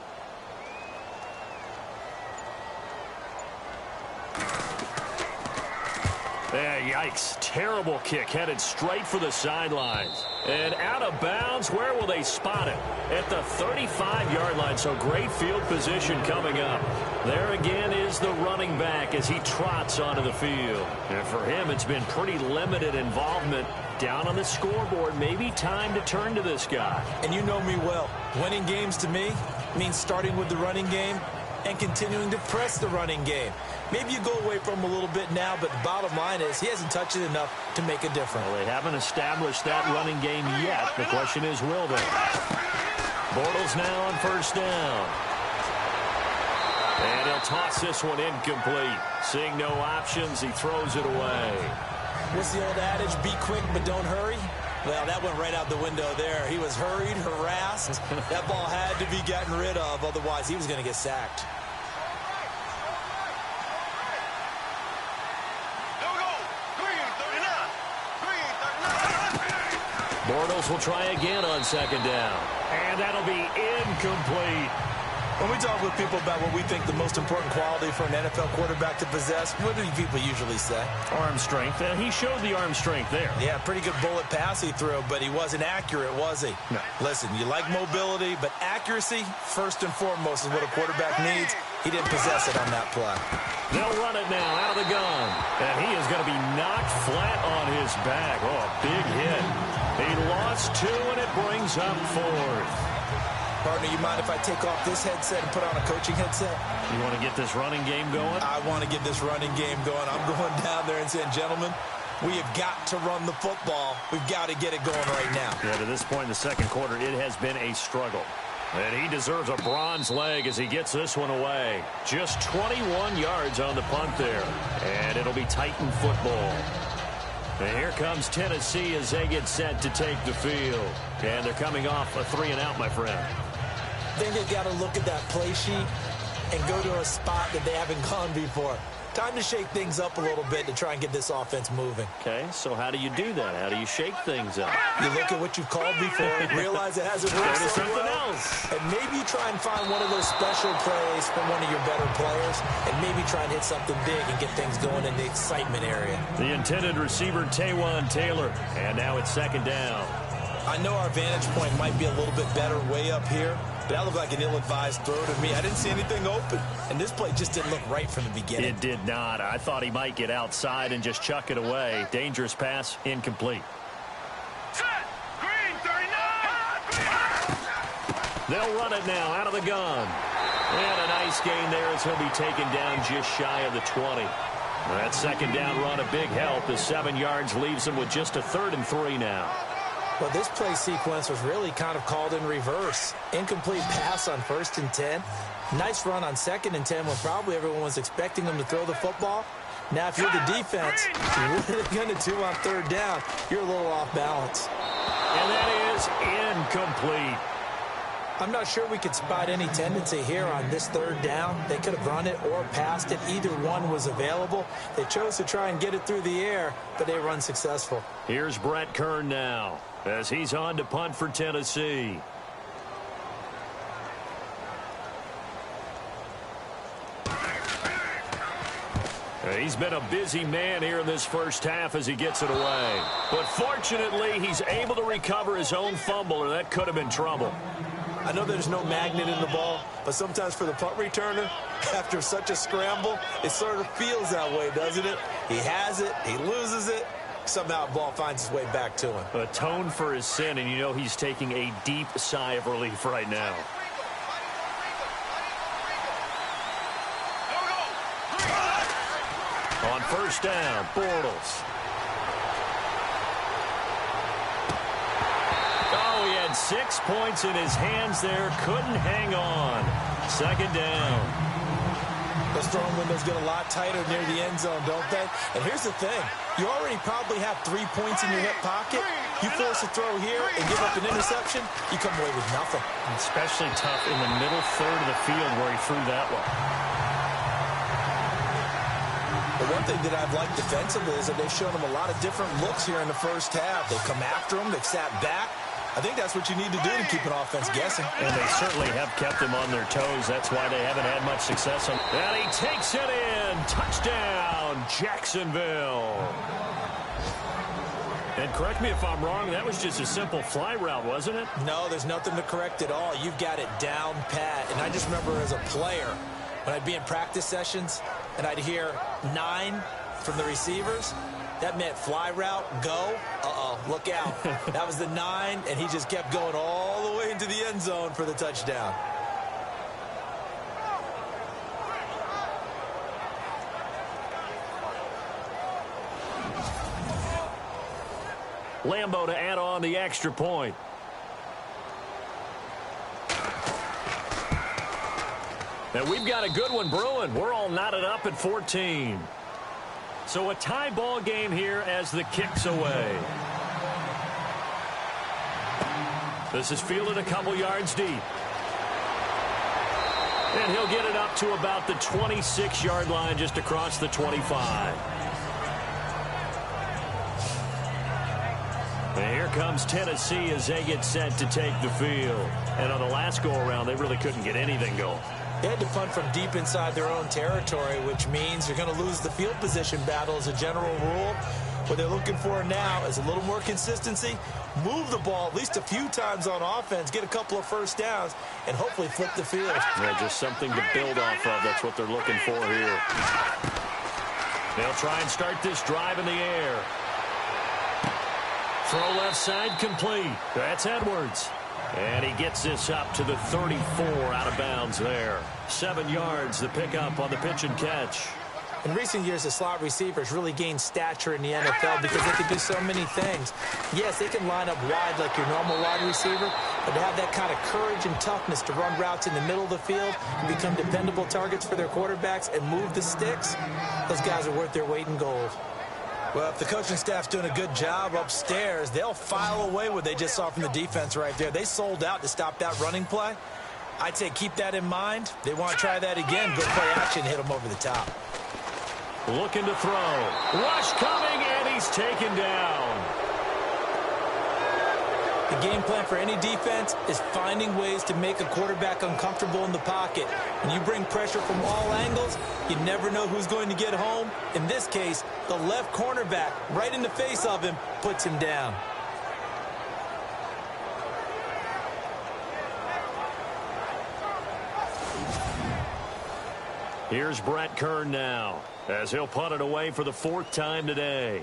Speaker 2: Yikes. Terrible kick headed straight for the sidelines. And out of bounds. Where will they spot it? At the 35-yard line. So great field position coming up. There again is the running back as he trots onto the field. And for him, it's been pretty limited involvement. Down on the scoreboard. Maybe time to turn to this guy.
Speaker 3: And you know me well. Winning games to me means starting with the running game and continuing to press the running game. Maybe you go away from him a little bit now, but the bottom line is he hasn't touched it enough to make a difference.
Speaker 2: Well, they haven't established that running game yet. The question is, will they? Bortles now on first down. And he'll toss this one incomplete. Seeing no options, he throws it away.
Speaker 3: What's the old adage? Be quick, but don't hurry. Well, that went right out the window there. He was hurried, harassed. That ball had to be gotten rid of, otherwise he was going to get sacked.
Speaker 2: Bortles will try again on second down. And that'll be incomplete.
Speaker 3: When we talk with people about what we think the most important quality for an NFL quarterback to possess, what do people usually say?
Speaker 2: Arm strength. And he showed the arm strength there.
Speaker 3: Yeah, pretty good bullet pass he threw, but he wasn't accurate, was he?
Speaker 2: No.
Speaker 3: Listen, you like mobility, but accuracy, first and foremost, is what a quarterback needs. He didn't possess it on that play.
Speaker 2: They'll run it now out of the gun. And he is going to be knocked flat on his back. Oh, a big hit. He lost 2, and it brings up 4th.
Speaker 3: Partner, you mind if I take off this headset and put on a coaching headset?
Speaker 2: You want to get this running game going?
Speaker 3: I want to get this running game going. I'm going down there and saying, gentlemen, we have got to run the football. We've got to get it going right now.
Speaker 2: Yeah, to this point in the second quarter, it has been a struggle. And he deserves a bronze leg as he gets this one away. Just 21 yards on the punt there. And it'll be Titan football. And here comes Tennessee as they get set to take the field. And they're coming off a 3-and-out, my friend.
Speaker 3: I think they've got to look at that play sheet and go to a spot that they haven't gone before. Time to shake things up a little bit to try and get this offense moving.
Speaker 2: Okay, so how do you do that? How do you shake things up?
Speaker 3: You look at what you've called before, realize it hasn't worked so
Speaker 2: something
Speaker 3: well,
Speaker 2: else.
Speaker 3: and maybe you try and find one of those special plays from one of your better players, and maybe try and hit something big and get things going in the excitement area.
Speaker 2: The intended receiver, Taywan Taylor, and now it's second down.
Speaker 3: I know our vantage point might be a little bit better way up here, but that looked like an ill-advised throw to me. I didn't see anything open, and this play just didn't look right from the beginning.
Speaker 2: It did not. I thought he might get outside and just chuck it away. Dangerous pass, incomplete.
Speaker 4: Set. Green 39.
Speaker 2: They'll run it now out of the gun. And a nice gain there as he'll be taken down just shy of the 20. That second down run a big help. The 7 yards leaves him with just a 3rd and 3 now.
Speaker 3: Well, this play sequence was really kind of called in reverse. Incomplete pass on 1st and 10. Nice run on 2nd and 10 when probably everyone was expecting them to throw the football. Now, if you're the defense, what are they going to do on 3rd down? You're a little off balance.
Speaker 2: And that is incomplete.
Speaker 3: I'm not sure we could spot any tendency here on this 3rd down. They could have run it or passed it. Either one was available. They chose to try and get it through the air, but they were unsuccessful.
Speaker 2: Here's Brett Kern now as he's on to punt for Tennessee. He's been a busy man here in this first half as he gets it away. But fortunately, he's able to recover his own fumble, or that could have been trouble.
Speaker 3: I know there's no magnet in the ball, but sometimes for the punt returner, after such a scramble, it sort of feels that way, doesn't it? He has it, he loses it, somehow the ball finds its way back to him.
Speaker 2: Atone for his sin, and you know he's taking a deep sigh of relief right now. On first down, Bortles. Oh, he had 6 points in his hands there. Couldn't hang on. Second down.
Speaker 3: Those throwing windows get a lot tighter near the end zone, don't they? And here's the thing. You already probably have 3 points in your hip pocket. You force a throw here and give up an interception, you come away with nothing.
Speaker 2: Especially tough in the middle third of the field where he threw that one.
Speaker 3: The one thing that I've liked defensively is that they've shown him a lot of different looks here in the first half. They've come after him. They've sat back. I think that's what you need to do to keep an offense guessing.
Speaker 2: And they certainly have kept them on their toes. That's why they haven't had much success. And he takes it in. Touchdown, Jacksonville. And correct me if I'm wrong, that was just a simple fly route, wasn't it?
Speaker 3: No, there's nothing to correct at all. You've got it down pat. And I just remember as a player, when I'd be in practice sessions and I'd hear 9 from the receivers, that meant fly route, go. Uh-oh, look out. That was the 9, and he just kept going all the way into the end zone for the touchdown.
Speaker 2: Lambo to add on the extra point. And we've got a good one brewing. We're all knotted up at 14. So a tie ball game here as the kick's away. This is fielded a couple yards deep. And he'll get it up to about the 26-yard line, just across the 25. And here comes Tennessee as they get set to take the field. And on the last go-around, they really couldn't get anything going.
Speaker 3: They had to punt from deep inside their own territory, which means you're going to lose the field position battle as a general rule. What they're looking for now is a little more consistency, move the ball at least a few times on offense, get a couple of first downs, and hopefully flip the field.
Speaker 2: Yeah, just something to build off of. That's what they're looking for here. They'll try and start this drive in the air. Throw left side complete. That's Edwards. And he gets this up to the 34 out of bounds there. 7 yards, the pickup on the pitch and catch.
Speaker 3: In recent years, the slot receivers really gained stature in the NFL because they can do so many things. Yes, they can line up wide like your normal wide receiver, but to have that kind of courage and toughness to run routes in the middle of the field and become dependable targets for their quarterbacks and move the sticks, those guys are worth their weight in gold. Well, if the coaching staff's doing a good job upstairs, they'll file away what they just saw from the defense right there. They sold out to stop that running play. I'd say keep that in mind. They want to try that again. Go play action, hit them over the top.
Speaker 2: Looking to throw. Rush coming, and he's taken down.
Speaker 3: The game plan for any defense is finding ways to make a quarterback uncomfortable in the pocket. When you bring pressure from all angles, you never know who's going to get home. In this case, the left cornerback, right in the face of him, puts him down.
Speaker 2: Here's Brett Kern now, as he'll punt it away for the 4th time today.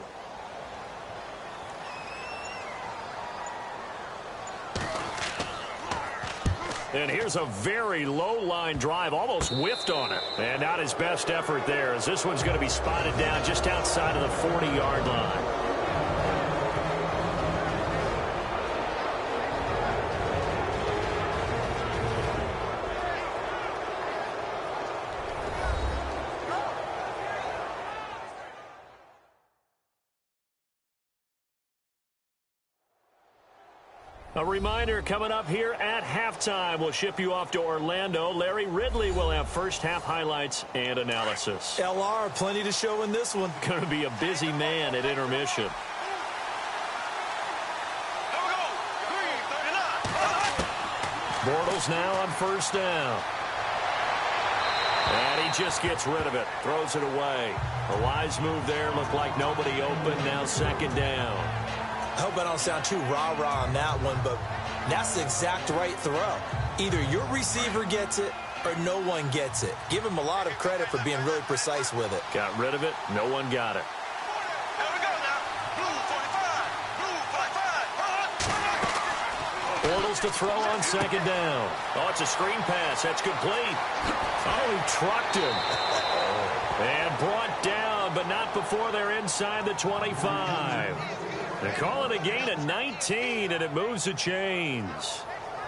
Speaker 2: And here's a very low line drive, almost whiffed on it. And not his best effort there, as this one's going to be spotted down just outside of the 40-yard line. A reminder, coming up here at halftime, we'll ship you off to Orlando. Larry Ridley will have first half highlights and analysis.
Speaker 3: LR, plenty to show in this one.
Speaker 2: Going to be a busy man at intermission. Bortles now on first down. And he just gets rid of it, throws it away. A wise move there, looked like nobody open, now 2nd down.
Speaker 3: I hope I don't sound too rah-rah on that one, but that's the exact right throw. Either your receiver gets it or no one gets it. Give him a lot of credit for being really precise with it.
Speaker 2: Got rid of it. No one got it.
Speaker 4: Here we go now. Blue 45.
Speaker 2: Bortles to throw on 2nd down. Oh, it's a screen pass. That's complete. Oh, he trucked him. And brought down, but not before they're inside the 25. They call it a gain of 19, and it moves the chains.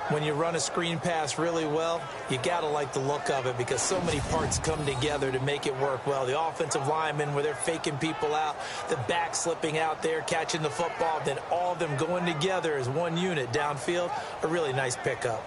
Speaker 3: When you run a screen pass really well, you got to like the look of it because so many parts come together to make it work well. The offensive linemen, where they're faking people out, the back slipping out there, catching the football, then all of them going together as one unit downfield, a really nice pickup.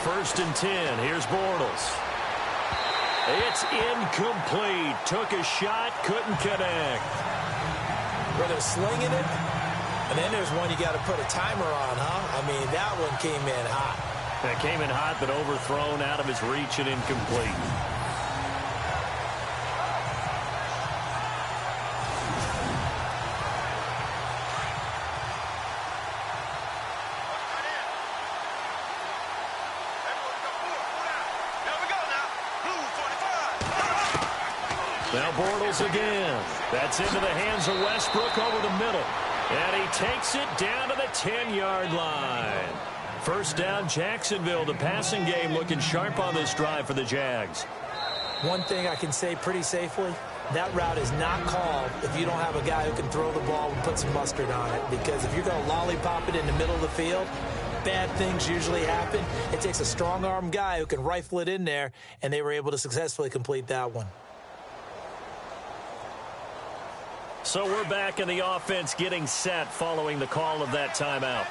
Speaker 2: 1st and 10. Here's Bortles. It's incomplete. Took a shot, couldn't connect.
Speaker 3: Where they're slinging it, and then there's one you got to put a timer on, huh? I mean, that one came in hot.
Speaker 2: It came in hot, but overthrown, out of his reach, and incomplete. Now Bortles again. That's into the hands of Westbrook over the middle. And he takes it down to the 10-yard line. First down, Jacksonville. The passing game looking sharp on this drive for the Jags.
Speaker 3: One thing I can say pretty safely, that route is not called if you don't have a guy who can throw the ball and put some mustard on it. Because if you're going to lollipop it in the middle of the field, bad things usually happen. It takes a strong-arm guy who can rifle it in there, and they were able to successfully complete that one.
Speaker 2: So we're back in the offense getting set following the call of that timeout.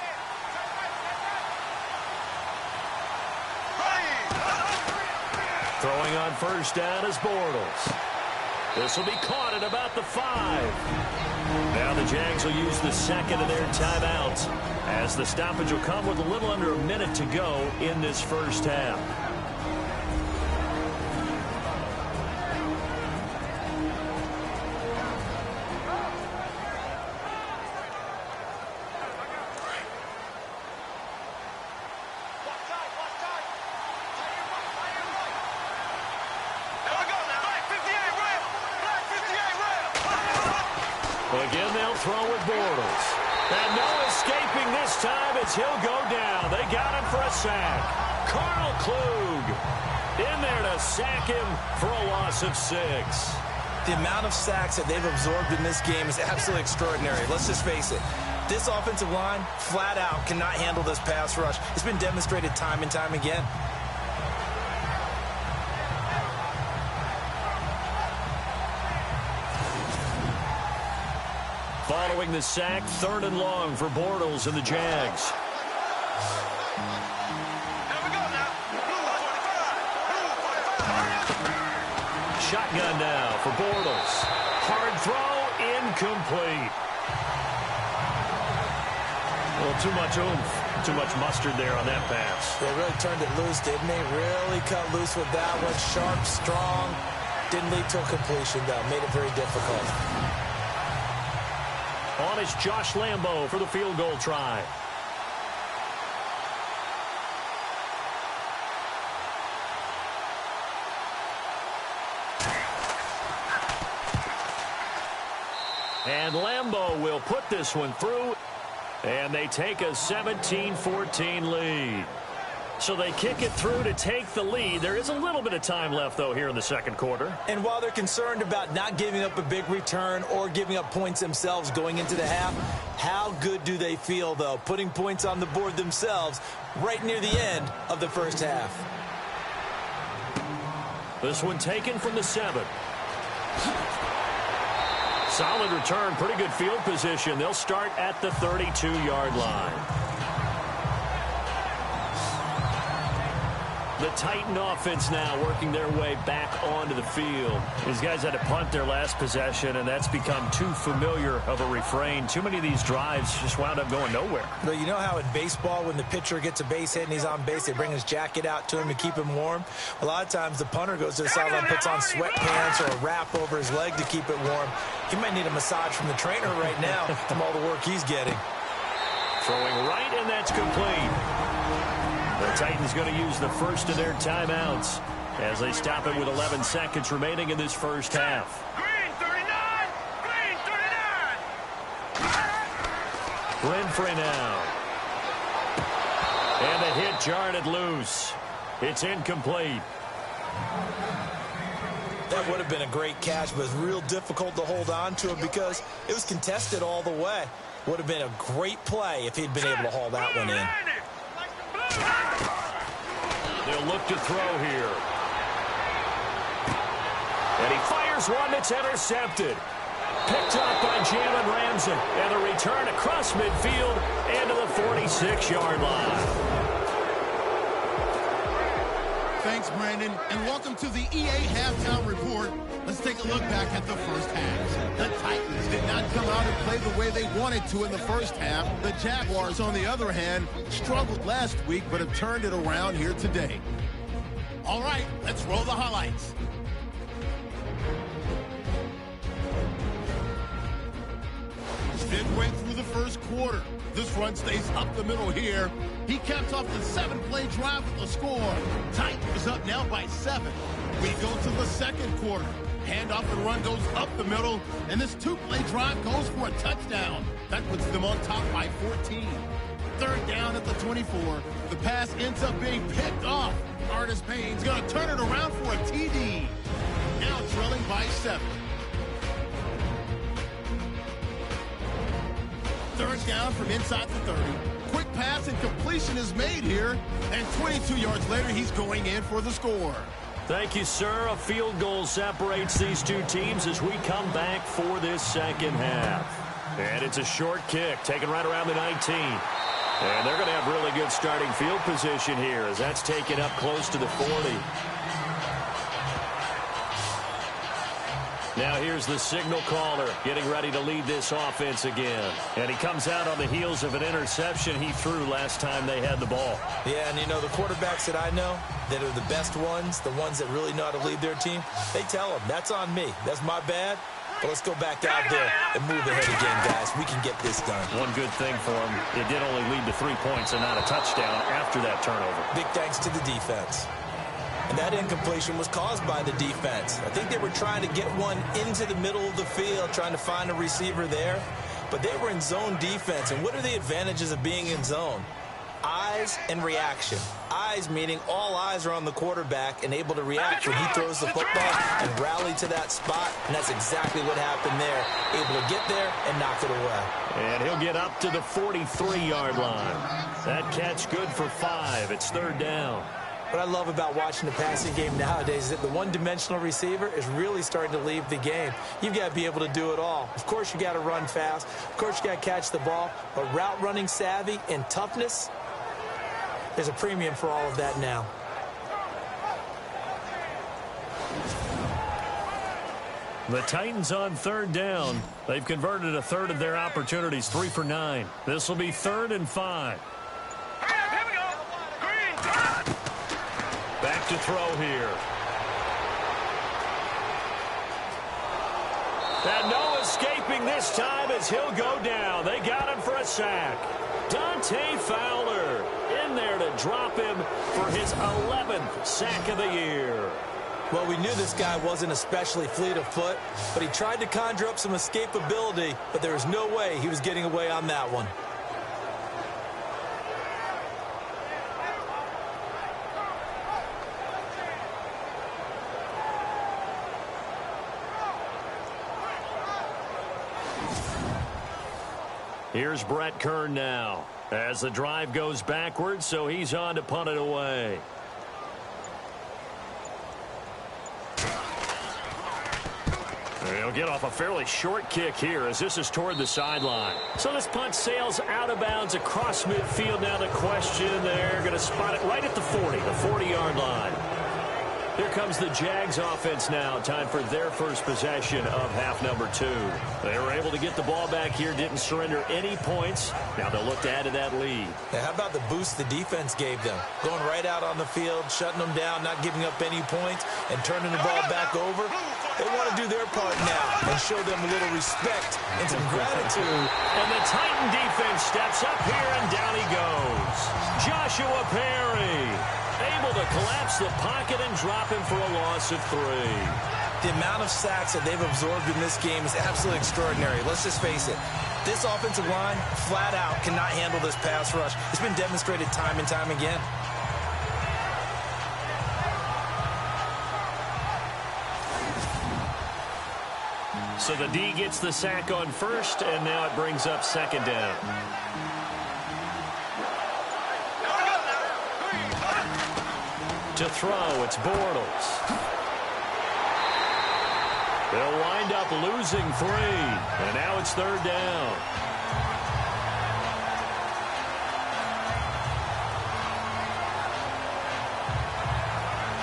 Speaker 2: Throwing on first down is Bortles. This will be caught at about the 5. Now the Jags will use the second of their timeouts as the stoppage will come with a little under a minute to go in this first half. Again, they'll throw with Bortles. And no escaping this time as he'll go down. They got him for a sack. Carl Klug in there to sack him for a loss of 6.
Speaker 3: The amount of sacks that they've absorbed in this game is absolutely extraordinary. Let's just face it. This offensive line, flat out, cannot handle this pass rush. It's been demonstrated time and time again.
Speaker 2: Following the sack, 3rd and long for Bortles and the Jags. Shotgun now for Bortles. Hard throw, incomplete. Well, too much oomph, too much mustard there on that pass.
Speaker 3: They really turned it loose, didn't they? Really cut loose with that one. Sharp, strong. Didn't lead to a completion, though. Made it very difficult.
Speaker 2: On is Josh Lambo for the field goal try. And Lambo will put this one through. And they take a 17-14 lead. So they kick it through to take the lead. There is a little bit of time left, though, here in the second quarter.
Speaker 3: And while they're concerned about not giving up a big return or giving up points themselves going into the half, how good do they feel, though, putting points on the board themselves right near the end of the first half?
Speaker 2: This one taken from the 7. Solid return, pretty good field position. They'll start at the 32-yard line. The Titan offense now working their way back onto the field. These guys had to punt their last possession, and that's become too familiar of a refrain. Too many of these drives just wound up going nowhere.
Speaker 3: But you know how in baseball, when the pitcher gets a base hit and he's on base, they bring his jacket out to him to keep him warm? A lot of times the punter goes to the sideline, puts on sweatpants or a wrap over his leg to keep it warm. He might need a massage from the trainer right now from all the work he's getting.
Speaker 2: Throwing right, and that's complete. The Titans going to use the first of their timeouts as they stop it with 11 seconds remaining in this first half.
Speaker 4: Green 39! Green 39!
Speaker 2: Renfrey now. And the hit jarred it loose. It's incomplete.
Speaker 3: That would have been a great catch, but it's real difficult to hold on to it because it was contested all the way. Would have been a great play if he'd been able to haul that one in.
Speaker 2: They'll look to throw here. And he fires one that's intercepted. Picked up by Jalen Ramsey. And a return across midfield into the 46-yard line.
Speaker 5: Thanks, Brandon, and welcome to the EA Halftime Report. Let's take a look back at the first half. The Titans did not come out and play the way they wanted to in the first half. The Jaguars, on the other hand, struggled last week but have turned it around here today. All right, let's roll the highlights. Midway through the first quarter, this run stays up the middle here. He caps off the 7-play drive with the score. Titans up now by 7. We go to the second quarter. Handoff and run goes up the middle, and this 2-play drive goes for a touchdown. That puts them on top by 14. Third down at the 24. The pass ends up being picked off. Artis Payne's going to turn it around for a TD. Now trailing by 7. Third down from inside the 30. Quick pass and completion is made here. And 22 yards later, he's going in for the score.
Speaker 2: Thank you, sir. A field goal separates these two teams as we come back for this second half. And it's a short kick, taken right around the 19. And they're going to have really good starting field position here as that's taken up close to the 40. Now here's the signal caller getting ready to lead this offense again. And he comes out on the heels of an interception he threw last time they had the ball.
Speaker 3: Yeah, and you know, the quarterbacks that I know that are the best ones, the ones that really know how to lead their team, they tell them, that's on me. That's my bad. But let's go back out there and move ahead again, guys. We can get this done.
Speaker 2: One good thing for him, it did only lead to 3 points and not a touchdown after that turnover.
Speaker 3: Big thanks to the defense. And that incompletion was caused by the defense. I think they were trying to get one into the middle of the field, trying to find a receiver there. But they were in zone defense. And what are the advantages of being in zone? Eyes and reaction. Eyes meaning all eyes are on the quarterback and able to react when he throws the football and rally to that spot. And that's exactly what happened there. Able to get there and knock it away.
Speaker 2: And he'll get up to the 43-yard line. That catch good for 5. It's third down.
Speaker 3: What I love about watching the passing game nowadays is that the one-dimensional receiver is really starting to leave the game. You've got to be able to do it all. Of course, you got to run fast. Of course, you got to catch the ball. But route running savvy and toughness, there's a premium for all of that now.
Speaker 2: The Titans on third down. They've converted a third of their opportunities, 3 for 9. This will be 3rd and 5. Back to throw here. And no escaping this time as he'll go down. They got him for a sack. Fowler in there to drop him for his 11th sack of the year.
Speaker 3: Well, we knew this guy wasn't especially fleet of foot, but he tried to conjure up some escapability, but there was no way he was getting away on that one.
Speaker 2: Here's Brett Kern now as the drive goes backwards, so he's on to punt it away. He'll get off a fairly short kick here as this is toward the sideline. So this punt sails out of bounds across midfield. Now the question, they're going to spot it right at the 40, the 40-yard line. Here comes the Jags offense now. Time for their first possession of half number 2. They were able to get the ball back here, didn't surrender any points. Now they'll look to add to that lead.
Speaker 3: Now, how about the boost the defense gave them? Going right out on the field, shutting them down, not giving up any points, and turning the ball back over. They want to do their part now and show them a little respect and some gratitude.
Speaker 2: And the Titan defense steps up here, and down he goes. Joshua Perry able to collapse the pocket and drop him for a loss of 3.
Speaker 3: The amount of sacks that they've absorbed in this game is absolutely extraordinary. Let's just face it. This offensive line, flat out, cannot handle this pass rush. It's been demonstrated time and time again.
Speaker 2: So the D gets the sack on first, and now it brings up second down. To throw, it's Bortles. They'll wind up losing 3, and now it's third down.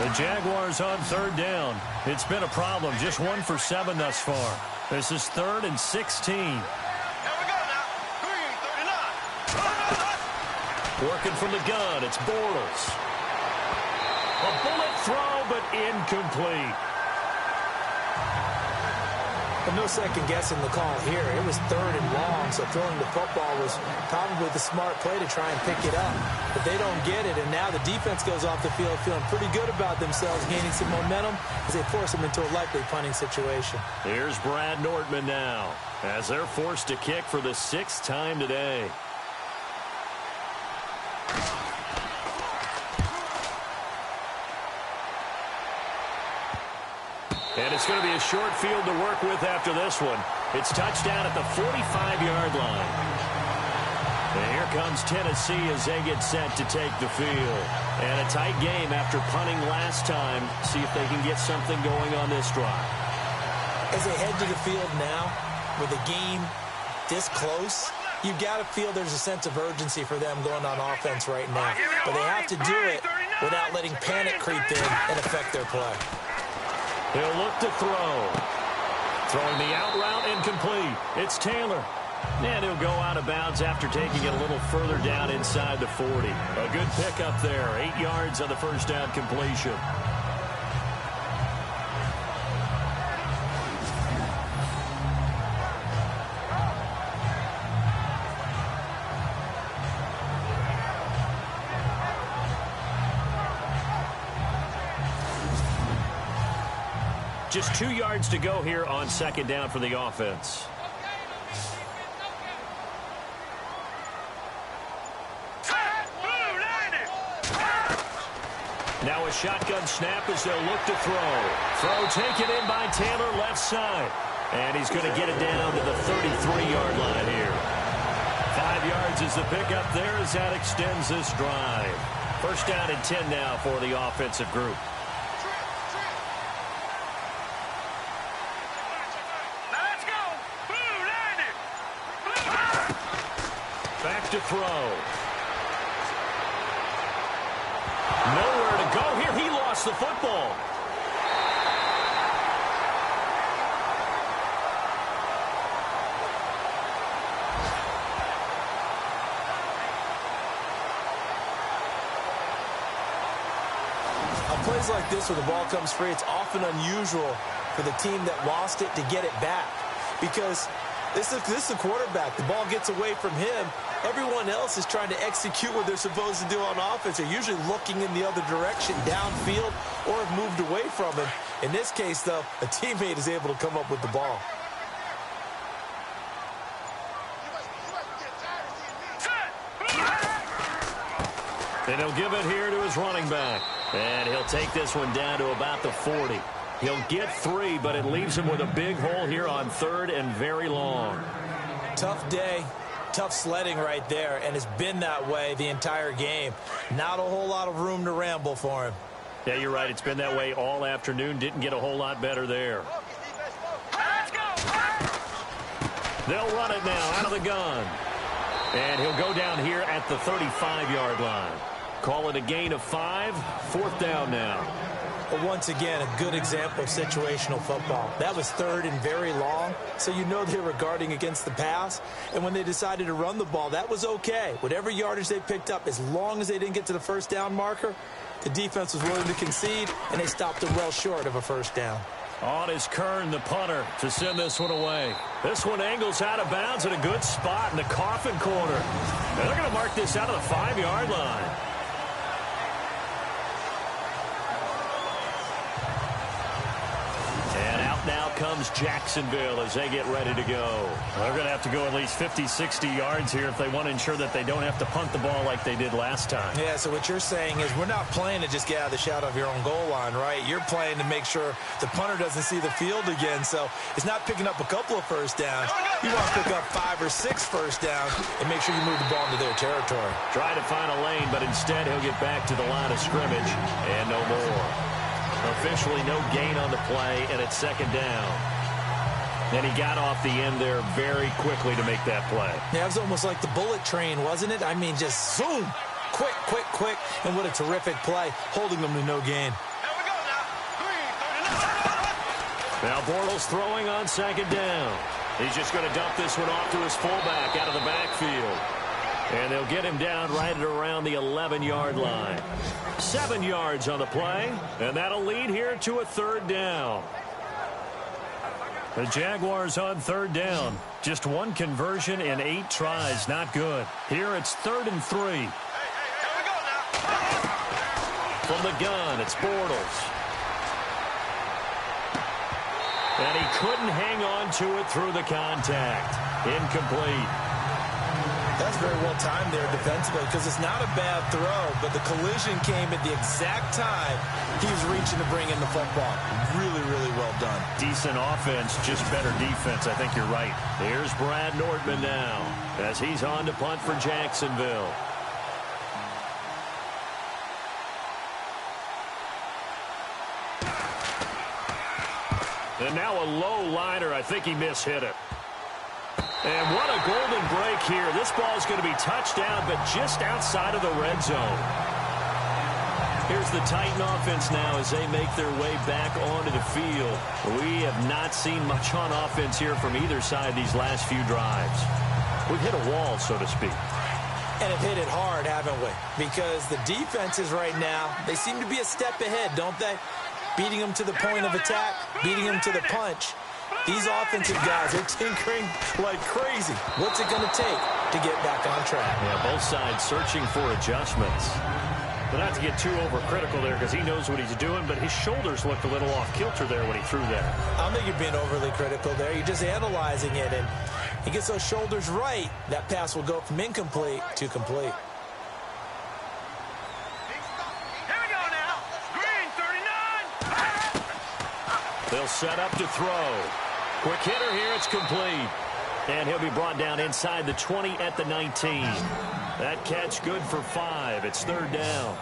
Speaker 2: The Jaguars on third down. It's been a problem. Just 1 for 7 thus far. This is 3rd and 16.
Speaker 4: Here we go now. 3, 39.
Speaker 2: Working from the gun, it's Bortles. A bullet throw, but incomplete.
Speaker 3: But no second guessing the call here. It was 3rd and long, so throwing the football was probably the smart play to try and pick it up. But they don't get it, and now the defense goes off the field feeling pretty good about themselves, gaining some momentum as they force them into a likely punting situation.
Speaker 2: Here's Brad Nortman now, as they're forced to kick for the 6th time today. And it's going to be a short field to work with after this one. It's touchdown at the 45-yard line. And here comes Tennessee as they get set to take the field. And a tight game after punting last time. See if they can get something going on this drive.
Speaker 3: As they head to the field now, with the game this close, you've got to feel there's a sense of urgency for them going on offense right now. But they have to do it without letting panic creep in and affect their play.
Speaker 2: He'll look to throw. Throwing the out route incomplete. It's Taylor. And he'll go out of bounds after taking it a little further down inside the 40. A good pickup there. 8 yards on the first down completion. Just 2 yards to go here on second down for the offense. Now a shotgun snap as they'll look to throw. Throw taken in by Taylor left side. And he's going to get it down to the 33-yard line here. 5 yards is the pickup there as that extends this drive. First down and 10 now for the offensive group. Back to throw. Nowhere to go here. He lost the football.
Speaker 3: On plays like this where the ball comes free, it's often unusual for the team that lost it to get it back. Because this is the quarterback. The ball gets away from him. Everyone else is trying to execute what they're supposed to do on offense. They're usually looking in the other direction, downfield, or have moved away from him. In this case, though, a teammate is able to come up with the ball.
Speaker 2: And he'll give it here to his running back. And he'll take this one down to about the 40. He'll get 3, but it leaves him with a big hole here on 3rd and very long.
Speaker 3: Tough day, tough sledding right there, and it's been that way the entire game. Not a whole lot of room to ramble for him.
Speaker 2: Yeah, you're right. It's been that way all afternoon. Didn't get a whole lot better there. They'll run it now out of the gun. And he'll go down here at the 35-yard line. Call it a gain of 5. 4th down now.
Speaker 3: But once again, a good example of situational football. That was 3rd and very long, so you know they were guarding against the pass. And when they decided to run the ball, that was okay. Whatever yardage they picked up, as long as they didn't get to the first down marker, the defense was willing to concede, and they stopped them well short of a first down.
Speaker 2: On is Kern, the punter, to send this one away. This one angles out of bounds at a good spot in the coffin corner. And they're going to mark this out of the 5-yard line. And out now comes Jacksonville as they get ready to go. They're going to have to go at least 50, 60 yards here if they want to ensure that they don't have to punt the ball like they did last time.
Speaker 3: Yeah, so what you're saying is we're not playing to just get out of the shadow of your own goal line, right? You're playing to make sure the punter doesn't see the field again. So it's not picking up a couple of first downs. You want to pick up 5 or 6 first downs and make sure you move the ball into their territory.
Speaker 2: Try to find a lane, but instead he'll get back to the line of scrimmage and no more. Officially no gain on the play, and it's 2nd down. And he got off the end there very quickly to make that play.
Speaker 3: Yeah, it was almost like the bullet train, wasn't it? I mean, just zoom. Quick, quick, quick. And what a terrific play, holding them to no gain.
Speaker 4: Here
Speaker 2: Now Bortles throwing on second down. He's just going to dump this one off to his fullback out of the backfield. And they'll get him down right at around the 11-yard line. 7 yards on the play, and that'll lead here to a third down. The Jaguars on third down. Just one conversion in 8 tries. Not good. Here it's 3rd and 3. From the gun, it's Bortles. And he couldn't hang on to it through the contact. Incomplete.
Speaker 3: That's very well timed there defensively because it's not a bad throw, but the collision came at the exact time he was reaching to bring in the football. Really, really well done.
Speaker 2: Decent offense, just better defense. I think you're right. Here's Brad Nordman now as he's on to punt for Jacksonville. And now a low liner. I think he mishit it. And what a golden break here. This ball is going to be touchdown, but just outside of the red zone. Here's the Titan offense now as they make their way back onto the field. We have not seen much on offense here from either side these last few drives. We've hit a wall, so to speak.
Speaker 3: And have hit it hard, haven't we? Because the defenses right now, they seem to be a step ahead, don't they? Beating them to the point of attack, beating them to the punch. These offensive guys are tinkering like crazy. What's it going to take to get back on track?
Speaker 2: Yeah, both sides searching for adjustments. But not to get too overcritical there because he knows what he's doing, but his shoulders looked a little off kilter there when he threw that.
Speaker 3: I don't think you're being overly critical there. You're just analyzing it, and he gets those shoulders right. That pass will go from incomplete to complete.
Speaker 2: They'll set up to throw. Quick hitter here, it's complete. And he'll be brought down inside the 20 at the 19. That catch good for 5. It's 3rd down.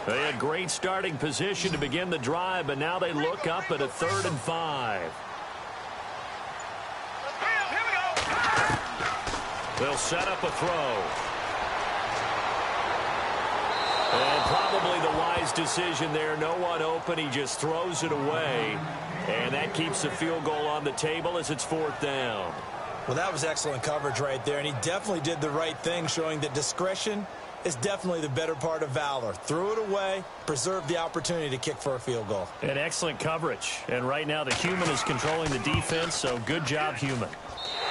Speaker 2: They had great starting position to begin the drive, but now they look up at a 3rd and 5. They'll set up a throw. And probably the wise decision there. No one open. He just throws it away. And that keeps the field goal on the table as it's 4th down.
Speaker 3: Well, that was excellent coverage right there, and he definitely did the right thing, showing that discretion is definitely the better part of valor. Threw it away, preserved the opportunity to kick for a field goal.
Speaker 2: And excellent coverage. And right now the human is controlling the defense, so good job, human.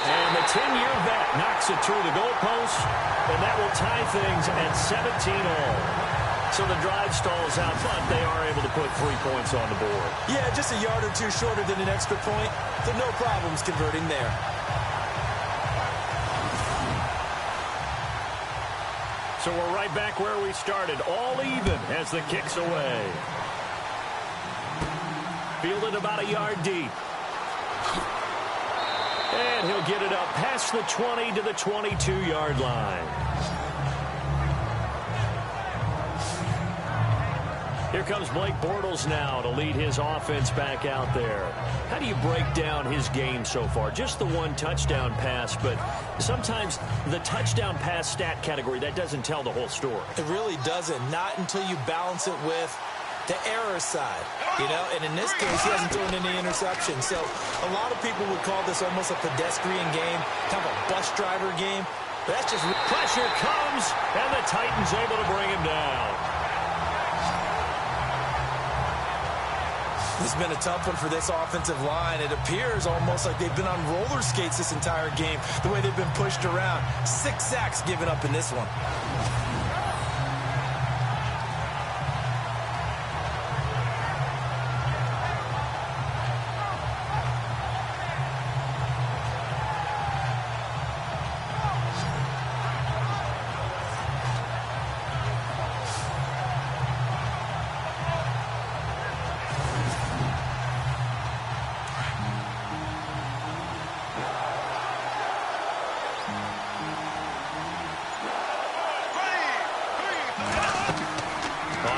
Speaker 2: And the 10-year vet knocks it through the goalpost, and that will tie things at 17-all. So the drive stalls out, but they are able to put 3 points on the board.
Speaker 3: Yeah, just a yard or two shorter than an extra point, so no problems converting there.
Speaker 2: So we're right back where we started, all even as the kick's away. Fielded about a yard deep. And he'll get it up past the 20 to the 22-yard line. Here comes Blake Bortles now to lead his offense back out there. How do you break down his game so far? Just the one touchdown pass, but sometimes the touchdown pass stat category, that doesn't tell the whole story.
Speaker 3: It really doesn't, not until you balance it with the error side, you know, and in this case, he hasn't thrown any interceptions. So a lot of people would call this almost a pedestrian game, kind of a bus driver game. But that's just
Speaker 2: pressure comes, and the Titans able to bring him down.
Speaker 3: It's been a tough one for this offensive line. It appears almost like they've been on roller skates this entire game, the way they've been pushed around. 6 sacks given up in this one.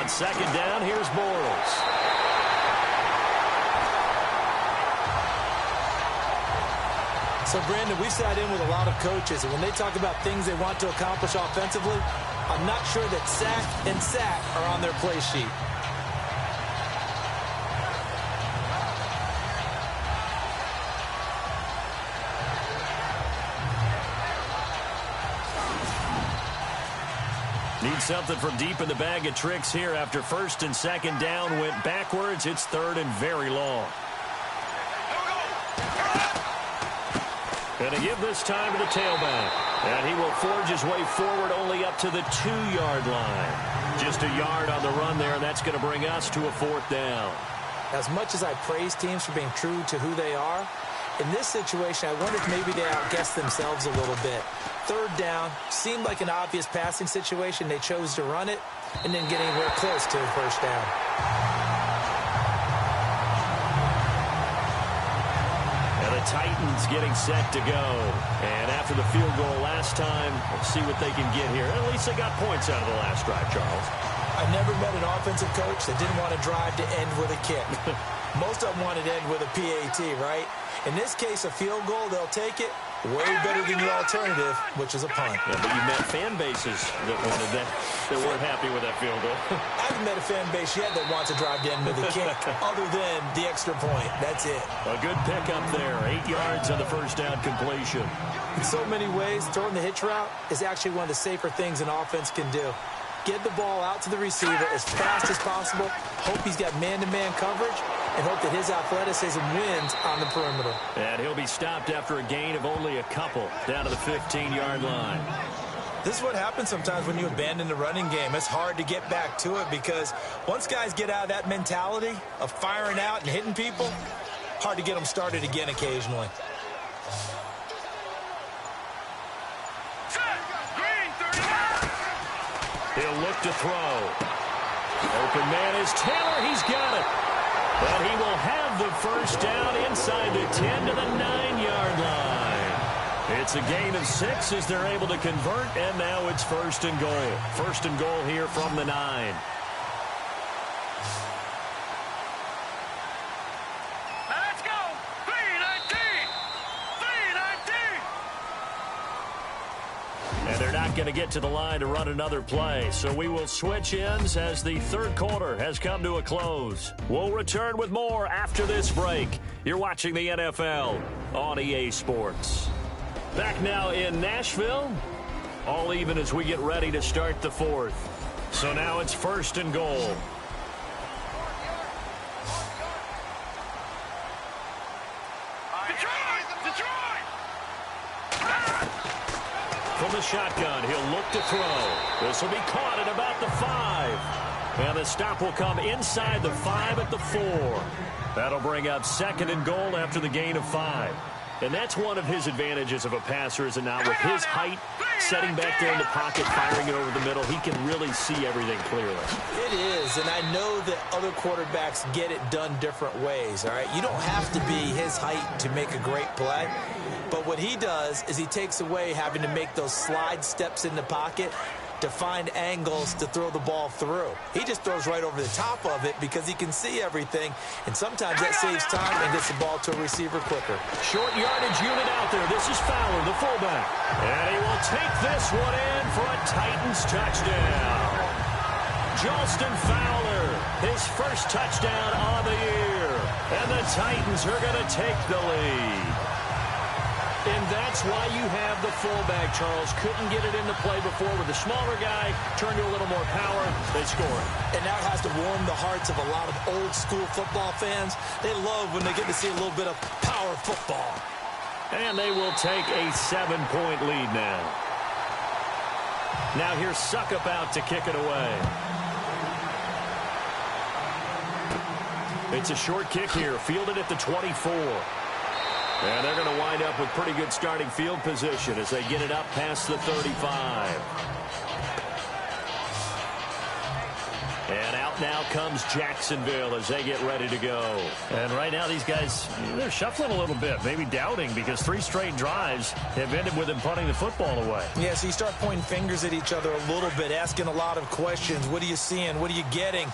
Speaker 2: On second down, here's Bortles.
Speaker 3: So, Brandon, we've sat in with a lot of coaches, and when they talk about things they want to accomplish offensively, I'm not sure that sack and sack are on their play sheet.
Speaker 2: Need something from deep in the bag of tricks here after first and second down went backwards. It's third and very long. Going to give this time to the tailback. And he will forge his way forward only up to the 2-yard line. Just a yard on the run there, and that's going to bring us to a fourth down.
Speaker 3: As much as I praise teams for being true to who they are, in this situation, I wonder if maybe they outguessed themselves a little bit. Third down, seemed like an obvious passing situation. They chose to run it and didn't get anywhere close to a first down.
Speaker 2: And the Titans getting set to go. And after the field goal last time, we'll see what they can get here. At least they got points out of the last drive, Charles.
Speaker 3: I never met an offensive coach that didn't want to drive to end with a kick. Most of them wanted to end with a PAT, right? In this case, a field goal, they'll take it. Way better than the alternative, which is a punt.
Speaker 2: Yeah, but you met fan bases that wanted that weren't happy with that field goal.
Speaker 3: I haven't met a fan base yet that wants to drive to end with a kick, other than the extra point. That's it.
Speaker 2: A good pickup there. 8 yards on the first down completion.
Speaker 3: In so many ways, throwing the hitch route is actually one of the safer things an offense can do. Get the ball out to the receiver as fast as possible, hope he's got man-to-man coverage, and hope that his athleticism wins on the perimeter.
Speaker 2: And he'll be stopped after a gain of only a couple down to the 15-yard line.
Speaker 3: This is what happens sometimes when you abandon the running game. It's hard to get back to it because once guys get out of that mentality of firing out and hitting people, hard to get them started again occasionally.
Speaker 2: He'll look to throw. Open man is Taylor. He's got it. But he will have the first down inside the 10 to the 9-yard line. It's a gain of 6 as they're able to convert, and now it's first and goal. First and goal here from the 9.
Speaker 4: Let's go. 3-19. 3-19.
Speaker 2: And they're not going to get to the line to run another play, so we will switch ends as the third quarter has come to a close. We'll return with more after this break. You're watching the NFL on EA Sports. Back now in Nashville, all even as we get ready to start the fourth. So now it's first and goal. From the shotgun, he'll look to throw. This will be caught at about the 5. And the stop will come inside the 5 at the 4. That'll bring up second and goal after the gain of 5. And that's one of his advantages of a passer, is now with his height, setting back there in the pocket, firing it over the middle, he can really see everything clearly.
Speaker 3: It is, and I know that other quarterbacks get it done different ways, all right? You don't have to be his height to make a great play. But what he does is he takes away having to make those slide steps in the pocket to find angles to throw the ball through. He just throws right over the top of it because he can see everything, and sometimes that saves time and gets the ball to a receiver quicker.
Speaker 2: Short yardage unit out there. This is Fowler, the fullback. And he will take this one in for a Titans touchdown. Jalston Fowler, his first touchdown on the year. And the Titans are going to take the lead. And that's why you have the fullback, Charles. Couldn't get it into play before with the smaller guy. Turned to a little more power. They score it.
Speaker 3: And now it has to warm the hearts of a lot of old-school football fans. They love when they get to see a little bit of power football.
Speaker 2: And they will take a 7-point lead now. Now here's Suckup out to kick it away. It's a short kick here, fielded at the 24. And they're going to wind up with pretty good starting field position as they get it up past the 35. And out now comes Jacksonville as they get ready to go.
Speaker 6: And right now these guys, they're shuffling a little bit, maybe doubting, because 3 straight drives have ended with them punting the football away.
Speaker 3: Yeah, so you start pointing fingers at each other a little bit, asking a lot of questions. What are you seeing? What are you getting?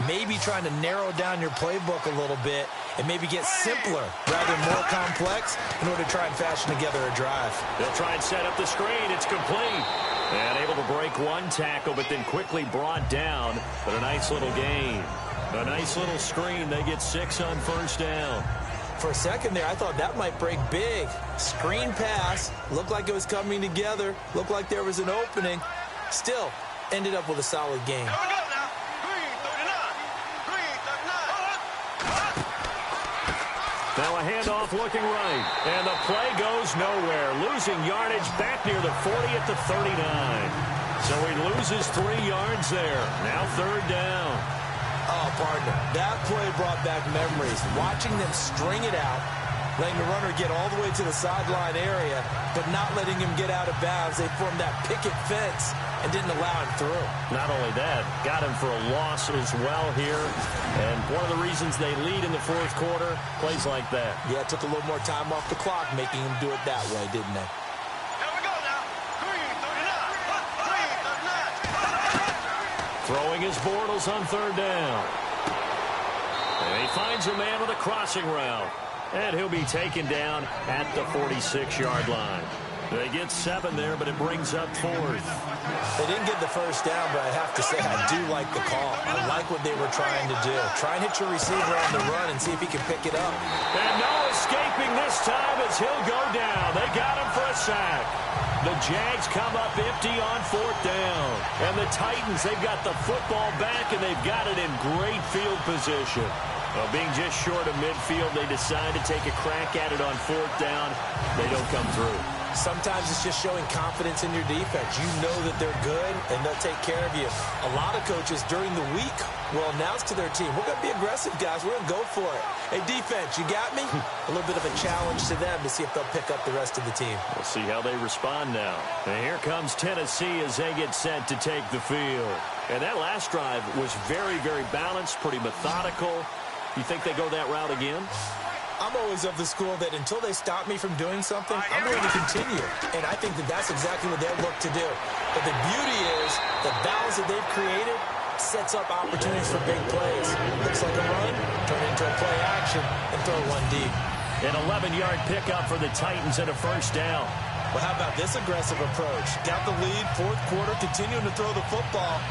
Speaker 3: Maybe trying to narrow down your playbook a little bit and maybe get simpler rather than more complex in order to try and fashion together a drive.
Speaker 2: They'll try and set up the screen. It's complete. And able to break one tackle, but then quickly brought down. But a nice little gain. A nice little screen. They get 6 on first down.
Speaker 3: For a second there, I thought that might break big. Screen pass. Looked like it was coming together. Looked like there was an opening. Still, ended up with a solid game.
Speaker 2: Now a handoff looking right. And the play goes nowhere. Losing yardage back near the 40 at the 39. So he loses 3 yards there. Now third down.
Speaker 3: Oh, partner, that play brought back memories. Watching them string it out, letting the runner get all the way to the sideline area, but not letting him get out of bounds. They formed that picket fence and didn't allow him through.
Speaker 2: Not only that, got him for a loss as well here. And one of the reasons they lead in the fourth quarter, plays like that.
Speaker 3: Yeah, it took a little more time off the clock, making him do it that way, didn't they?
Speaker 2: Throwing his Bortles on third down. And he finds a man with a crossing route. And he'll be taken down at the 46-yard line. They get 7 there, but it brings up 4th.
Speaker 3: They didn't get the first down, but I have to say I do like the call. I like what they were trying to do. Try and hit your receiver on the run and see if he can pick it up.
Speaker 2: And no escaping this time as he'll go down. They got him for a sack. The Jags come up empty on 4th down. And the Titans, they've got the football back, and they've got it in great field position. Well, being just short of midfield, they decide to take a crack at it on 4th down. They don't come through.
Speaker 3: Sometimes it's just showing confidence in your defense. You know that they're good, and they'll take care of you. A lot of coaches during the week will announce to their team, we're going to be aggressive, guys. We're going to go for it. Hey, defense, you got me? A little bit of a challenge to them to see if they'll pick up the rest of the team.
Speaker 2: We'll see how they respond now. And here comes Tennessee as they get set to take the field. And that last drive was very, very balanced, pretty methodical. You think they go that route again?
Speaker 3: I'm always of the school that until they stop me from doing something, I'm going to continue. And I think that that's exactly what they'll look to do. But the beauty is the balance that they've created sets up opportunities for big plays. Looks like a run, turn it into a play action, and throw one deep.
Speaker 2: An 11-yard pickup for the Titans and a first down.
Speaker 3: Well, how about this aggressive approach? Got the lead, fourth quarter, continuing to throw the football.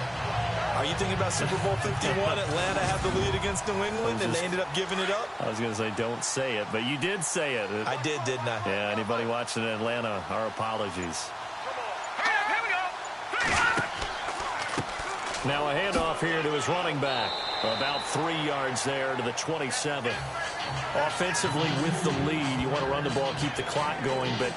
Speaker 3: Are you thinking about Super Bowl 51? Atlanta had the lead against New England, and they ended up giving it up?
Speaker 6: I was going to say, don't say it, but you did say it.
Speaker 3: I did, didn't I?
Speaker 6: Yeah, anybody watching in Atlanta, our apologies.
Speaker 4: Here we go.
Speaker 2: Now a handoff here to his running back. About 3 yards there to the 27. Offensively with the lead, you want to run the ball, keep the clock going, but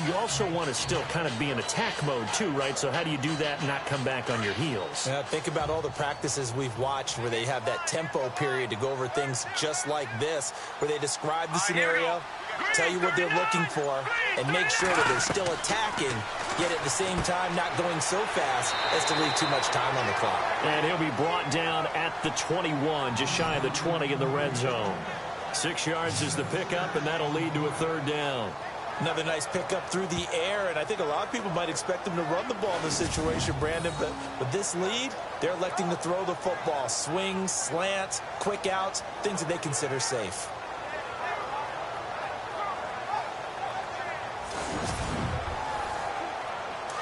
Speaker 2: you also want to still kind of be in attack mode too, right? So how do you do that and not come back on your heels?
Speaker 3: Yeah, think about all the practices we've watched where they have that tempo period to go over things just like this, where they describe the scenario, tell you what they're looking for, and make sure that they're still attacking, yet at the same time not going so fast as to leave too much time on the clock.
Speaker 2: And he'll be brought down at the 21, just shy of the 20 in the red zone. 6 yards is the pickup, and that'll lead to a third down.
Speaker 3: Another nice pickup through the air, and I think a lot of people might expect them to run the ball in this situation, Brandon, but with this lead, they're electing to throw the football. Swings, slants, quick outs, things that they consider safe.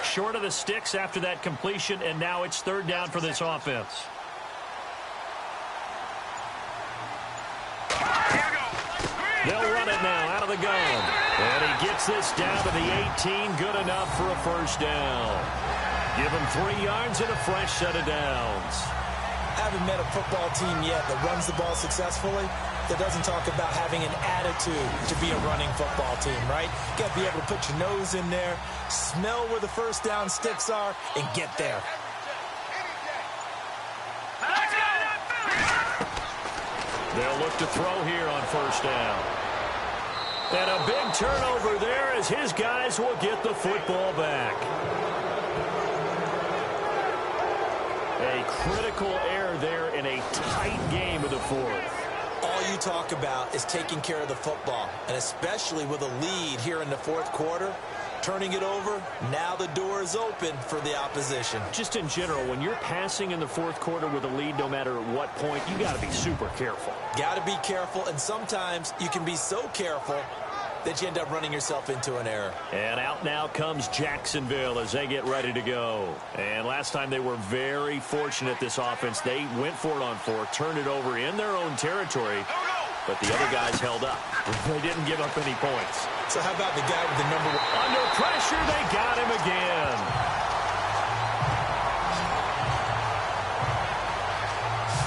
Speaker 6: Short of the sticks after that completion, and now it's third down for this offense.
Speaker 2: They'll run it now out of the gun. And he gets this down to the 18. Good enough for a first down. Give him 3 yards and a fresh set of downs.
Speaker 3: I haven't met a football team yet that runs the ball successfully that doesn't talk about having an attitude to be a running football team, right? You got to be able to put your nose in there, smell where the first down sticks are, and get there.
Speaker 2: They'll look to throw here on first down. And a big turnover there as his guys will get the football back. A critical error there in a tight game of the fourth.
Speaker 3: All you talk about is taking care of the football, and especially with a lead here in the fourth quarter, turning it over, now the door is open for the opposition.
Speaker 2: Just in general, when you're passing in the fourth quarter with a lead, no matter at what point, you got to be super careful.
Speaker 3: Got to be careful, and sometimes you can be so careful that you end up running yourself into an error.
Speaker 2: And out now comes Jacksonville as they get ready to go. And last time they were very fortunate, this offense. They went for it on fourth, turned it over in their own territory, but the other guys held up. They didn't give up any points.
Speaker 3: So how about the guy with the number 1?
Speaker 2: Under pressure, they got him again.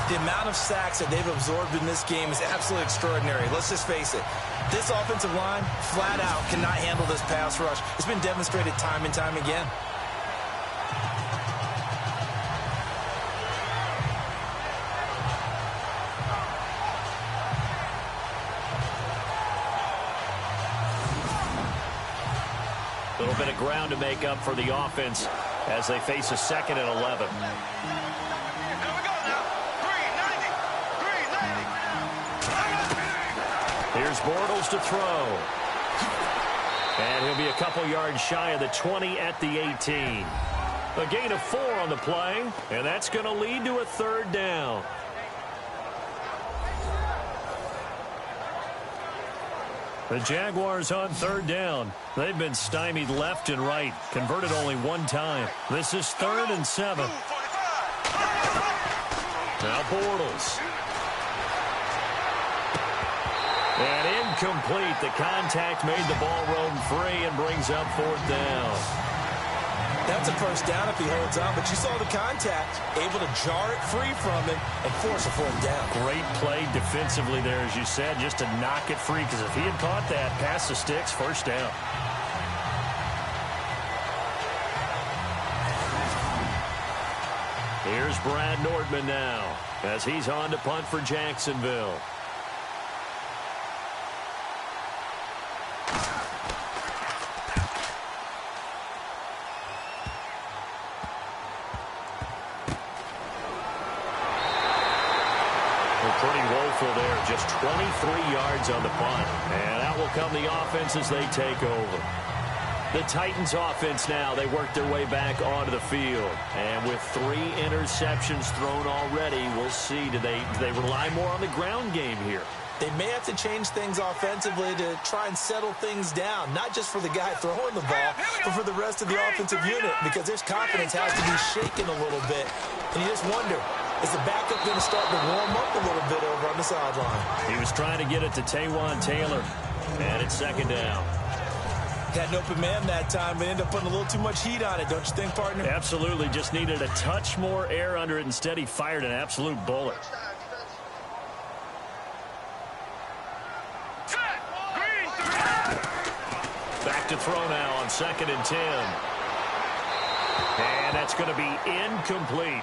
Speaker 3: The amount of sacks that they've absorbed in this game is absolutely extraordinary. Let's just face it. This offensive line, flat out, cannot handle this pass rush. It's been demonstrated time and time again.
Speaker 2: A little bit of ground to make up for the offense as they face a 2nd and 11. Here's Bortles to throw. And he'll be a couple yards shy of the 20 at the 18. A gain of 4 on the play, and that's going to lead to a 3rd down. The Jaguars on 3rd down. They've been stymied left and right, converted only 1 time. This is 3rd and 7. Now Bortles. And incomplete. The contact made the ball roam free and brings up 4th down.
Speaker 3: That's a first down if he holds on, but you saw the contact, able to jar it free from him and force a 4th down.
Speaker 2: Great play defensively there, as you said, just to knock it free, because if he had caught that, past the sticks, 1st down. Here's Brad Nordman now as he's on to punt for Jacksonville. Pretty woeful there, just 23 yards on the punt. And out will come the offense as they take over. The Titans offense now, they work their way back onto the field. And with 3 interceptions thrown already, we'll see, do they rely more on the ground game here?
Speaker 3: They may have to change things offensively to try and settle things down, not just for the guy throwing the ball, but for the rest of the offensive unit, because their confidence has to be shaken a little bit. And you just wonder, is the backup going to start to warm up a little bit over on the sideline?
Speaker 2: He was trying to get it to Taywan Taylor, and it's 2nd down.
Speaker 3: Had an open man that time, but ended up putting a little too much heat on it, don't you think, partner?
Speaker 2: Absolutely, just needed a touch more air under it. Instead, he fired an absolute bullet. Back to throw now on 2nd and 10. And that's going to be incomplete.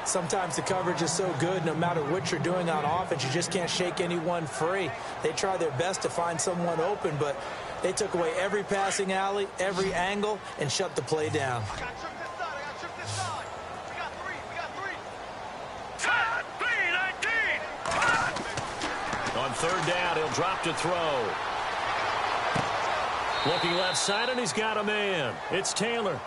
Speaker 3: Sometimes the coverage is so good, no matter what you're doing on offense, you just can't shake anyone free. They try their best to find someone open, but they took away every passing alley, every angle, and shut the play down.
Speaker 2: On 3rd down, he'll drop to throw. Looking left side, and he's got a man. It's Taylor.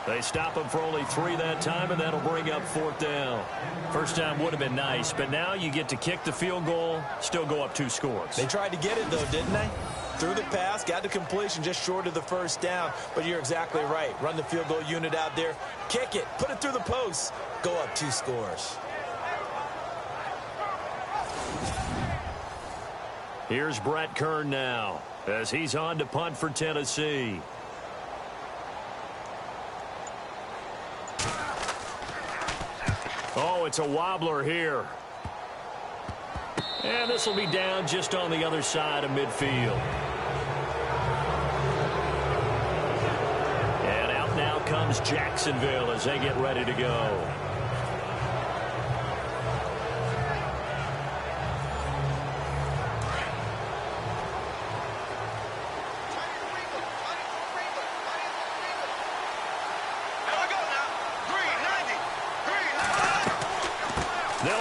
Speaker 2: They stop him for only 3 that time, and that'll bring up 4th down. First down would have been nice, but now you get to kick the field goal, still go up 2 scores.
Speaker 3: They tried to get it, though, didn't they? Threw the pass, got the completion just short of the 1st down, but you're exactly right. Run the field goal unit out there, kick it, put it through the post, go up 2 scores.
Speaker 2: Here's Brett Kern now as he's on to punt for Tennessee. Oh, it's a wobbler here. And this will be down just on the other side of midfield. And out now comes Jacksonville as they get ready to go.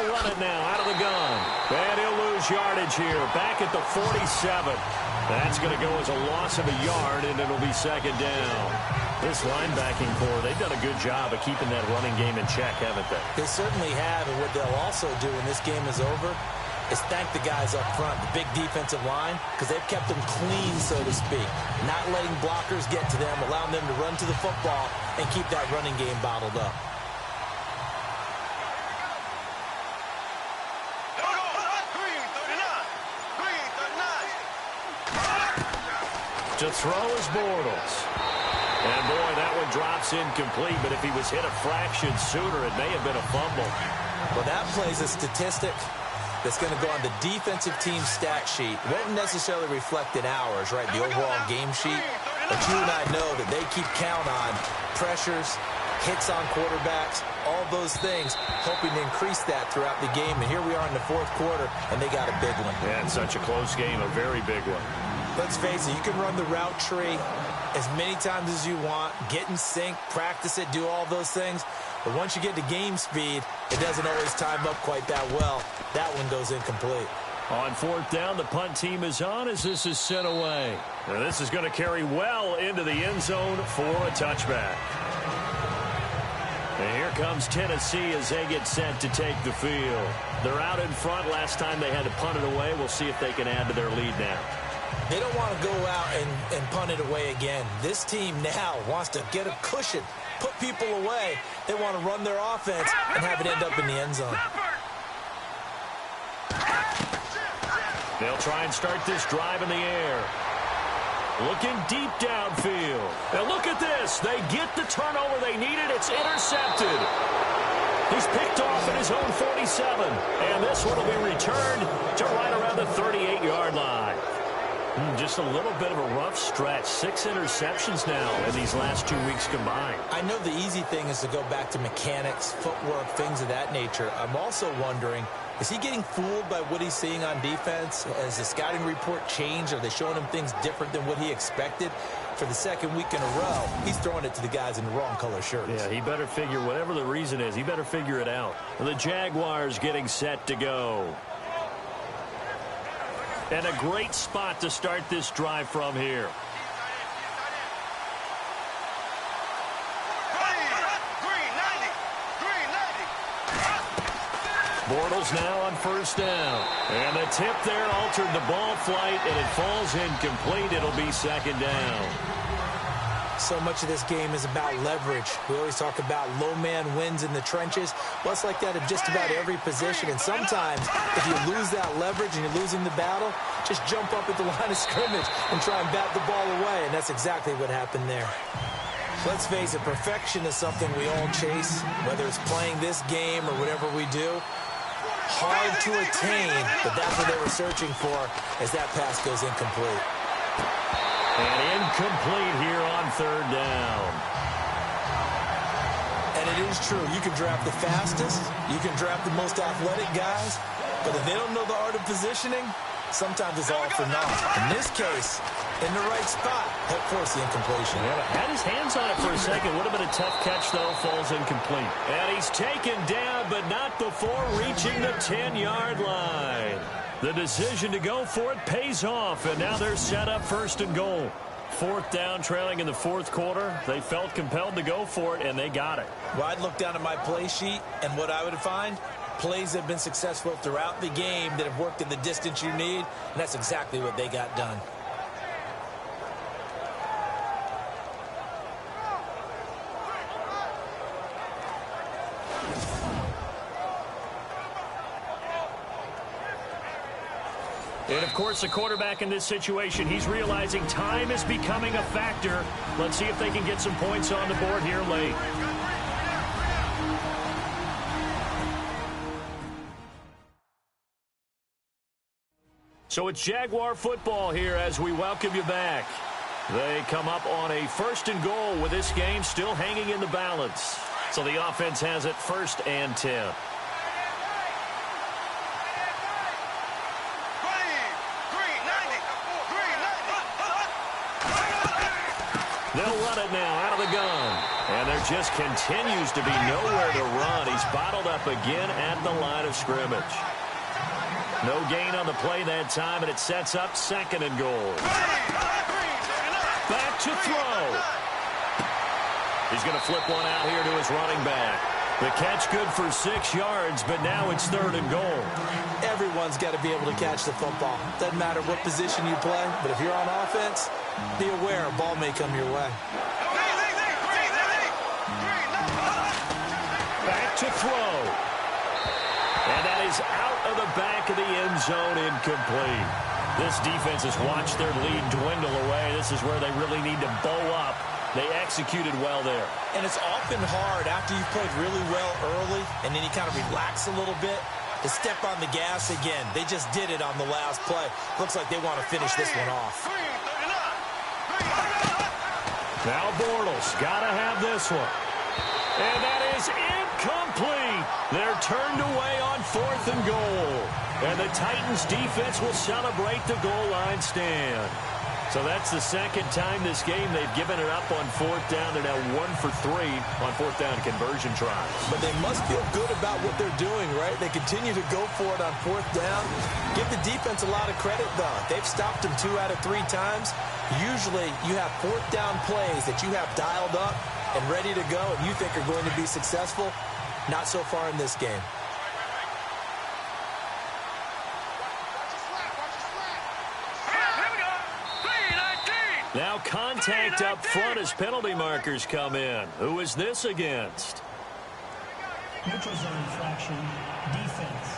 Speaker 2: They'll run it now out of the gun. And he'll lose yardage here. Back at the 47. That's going to go as a loss of a yard, and it'll be second down. This linebacking core, they've done a good job of keeping that running game in check, haven't they?
Speaker 3: They certainly have, and what they'll also do when this game is over is thank the guys up front, the big defensive line, because they've kept them clean, so to speak. Not letting blockers get to them, allowing them to run to the football and keep that running game bottled up.
Speaker 2: To throw is Bortles. And boy, that one drops incomplete, but if he was hit a fraction sooner, it may have been a fumble.
Speaker 3: Well, that plays a statistic that's going to go on the defensive team stat sheet. Won't necessarily reflect in ours, right, the overall game sheet. But you and I know that they keep count on pressures, hits on quarterbacks, all those things, hoping to increase that throughout the game. And here we are in the fourth quarter, and they got a big one.
Speaker 2: Yeah, it's such a close game, a very big one.
Speaker 3: Let's face it, you can run the route tree as many times as you want, get in sync, practice it, do all those things. But once you get to game speed, it doesn't always time up quite that well. That one goes incomplete.
Speaker 2: On fourth down, the punt team is on as this is sent away. Now this is going to carry well into the end zone for a touchback. And here comes Tennessee as they get set to take the field. They're out in front. Last time they had to punt it away. We'll see if they can add to their lead now.
Speaker 3: They don't want to go out and punt it away again. This team now wants to get a cushion, put people away. They want to run their offense and have it end up in the end zone.
Speaker 2: They'll try and start this drive in the air. Looking deep downfield. Now look at this. They get the turnover they needed. It's intercepted. He's picked off at his own 47. And this one will be returned to right around the 38-yard line. Just a little bit of a rough stretch. 6 interceptions now in these last 2 weeks combined.
Speaker 3: I know the easy thing is to go back to mechanics, footwork, things of that nature. I'm also wondering, is he getting fooled by what he's seeing on defense? Has the scouting report changed? Are they showing him things different than what he expected? For the second week in a row, he's throwing it to the guys in the wrong color shirts.
Speaker 2: Yeah, he better figure, whatever the reason is, he better figure it out. The Jaguars getting set to go. And a great spot to start this drive from here. Bortles now on first down. And the tip there altered the ball flight, and it falls incomplete. It'll be second down.
Speaker 3: So much of this game is about leverage. We always talk about low man wins in the trenches. Well, it's like that in just about every position. And sometimes, if you lose that leverage and you're losing the battle, just jump up at the line of scrimmage and try and bat the ball away. And that's exactly what happened there. Let's face it, perfection is something we all chase, whether it's playing this game or whatever we do. Hard to attain, but that's what they were searching for as that pass goes incomplete.
Speaker 2: And incomplete here on third down.
Speaker 3: And it is true. You can draft the fastest. You can draft the most athletic guys. But if they don't know the art of positioning, sometimes it's all for naught. In this case, in the right spot, help force the incompletion.
Speaker 2: Yeah, had his hands on it for a second. Would have been a tough catch, though. Falls incomplete. And he's taken down, but not before reaching the 10-yard line. The decision to go for it pays off, and now they're set up first and goal. Fourth down, trailing in the fourth quarter. They felt compelled to go for it, and they got it.
Speaker 3: Well, I'd look down at my play sheet, and what I would find, plays that have been successful throughout the game that have worked in the distance you need, and that's exactly what they got done.
Speaker 2: And, of course, the quarterback in this situation, he's realizing time is becoming a factor. Let's see if they can get some points on the board here late. So it's Jaguar football here as we welcome you back. They come up on a first and goal with this game still hanging in the balance. So the offense has it first and 10. They'll run it now out of the gun. And there just continues to be nowhere to run. He's bottled up again at the line of scrimmage. No gain on the play that time, and it sets up 2nd and goal. Back to throw. He's going to flip one out here to his running back. The catch good for 6 yards, but now it's 3rd and goal.
Speaker 3: Everyone's got to be able to catch the football. Doesn't matter what position you play, but if you're on offense, be aware a ball may come your way.
Speaker 2: Back to throw. And that is out of the back of the end zone, incomplete. This defense has watched their lead dwindle away. This is where they really need to bow up. They executed well there.
Speaker 3: And it's often hard after you've played really well early and then you kind of relax a little bit to step on the gas again. They just did it on the last play. Looks like they want to finish this one off.
Speaker 2: Now Bortles got to have this one. And that is incomplete. They're turned away on 4th and goal. And the Titans defense will celebrate the goal line stand. So that's the 2nd time this game they've given it up on 4th down. They're now 1 for 3 on 4th down conversion tries.
Speaker 3: But they must feel good about what they're doing, right? They continue to go for it on 4th down. Give the defense a lot of credit, though. They've stopped them 2 out of 3 times. Usually you have 4th down plays that you have dialed up and ready to go and you think are going to be successful. Not so far in this game.
Speaker 2: Now contact up front as penalty markers come in. Who is this against?
Speaker 7: Neutral zone infraction, defense.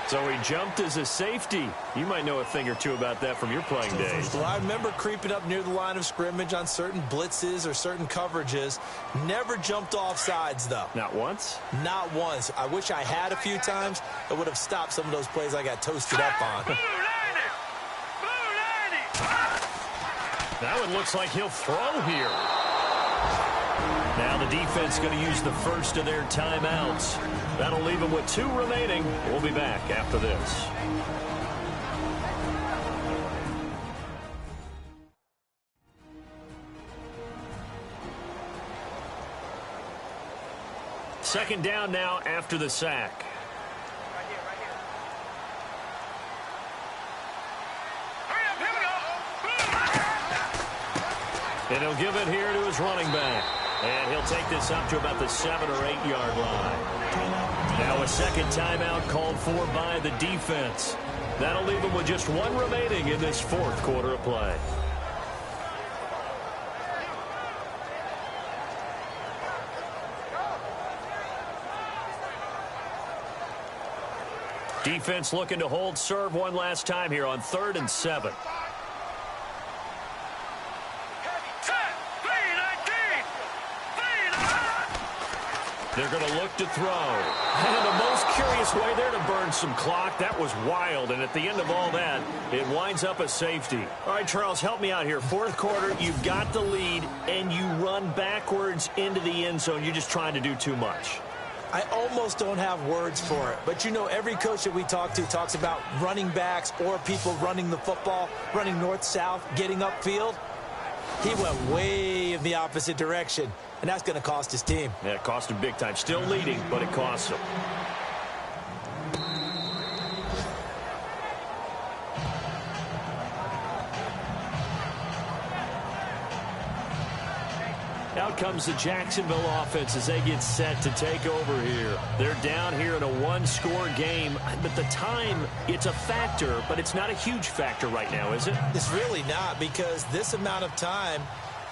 Speaker 2: So he jumped as a safety. You might know a thing or two about that from your playing days.
Speaker 3: Well, I remember creeping up near the line of scrimmage on certain blitzes or certain coverages. Never jumped off sides, though.
Speaker 2: Not once?
Speaker 3: Not once. I wish I had a few times. It would have stopped some of those plays I got toasted up on.
Speaker 2: That one looks like he'll throw here. Now the defense going to use the first of their timeouts. That'll leave them with 2 remaining. We'll be back after this. Second down now after the sack. And he'll give it here to his running back. And he'll take this up to about the 7 or 8 yard line. Now a second timeout called for by the defense. That'll leave them with just 1 remaining in this 4th quarter of play. Defense looking to hold serve one last time here on 3rd and 7. They're going to look to throw. And the most curious way there to burn some clock. That was wild. And at the end of all that, it winds up a safety. All right, Charles, help me out here. 4th quarter, you've got the lead, and you run backwards into the end zone. You're just trying to do too much.
Speaker 3: I almost don't have words for it. But, you know, every coach that we talk to talks about running backs or people running the football, running north-south, getting upfield. He went way in the opposite direction, and that's going to cost his team.
Speaker 2: Yeah, it cost him big time. Still leading, but it costs him. Out comes the Jacksonville offense as they get set to take over here. They're down here in a 1-score game, but the time, it's a factor, but it's not a huge factor right now, is it?
Speaker 3: It's really not, because this amount of time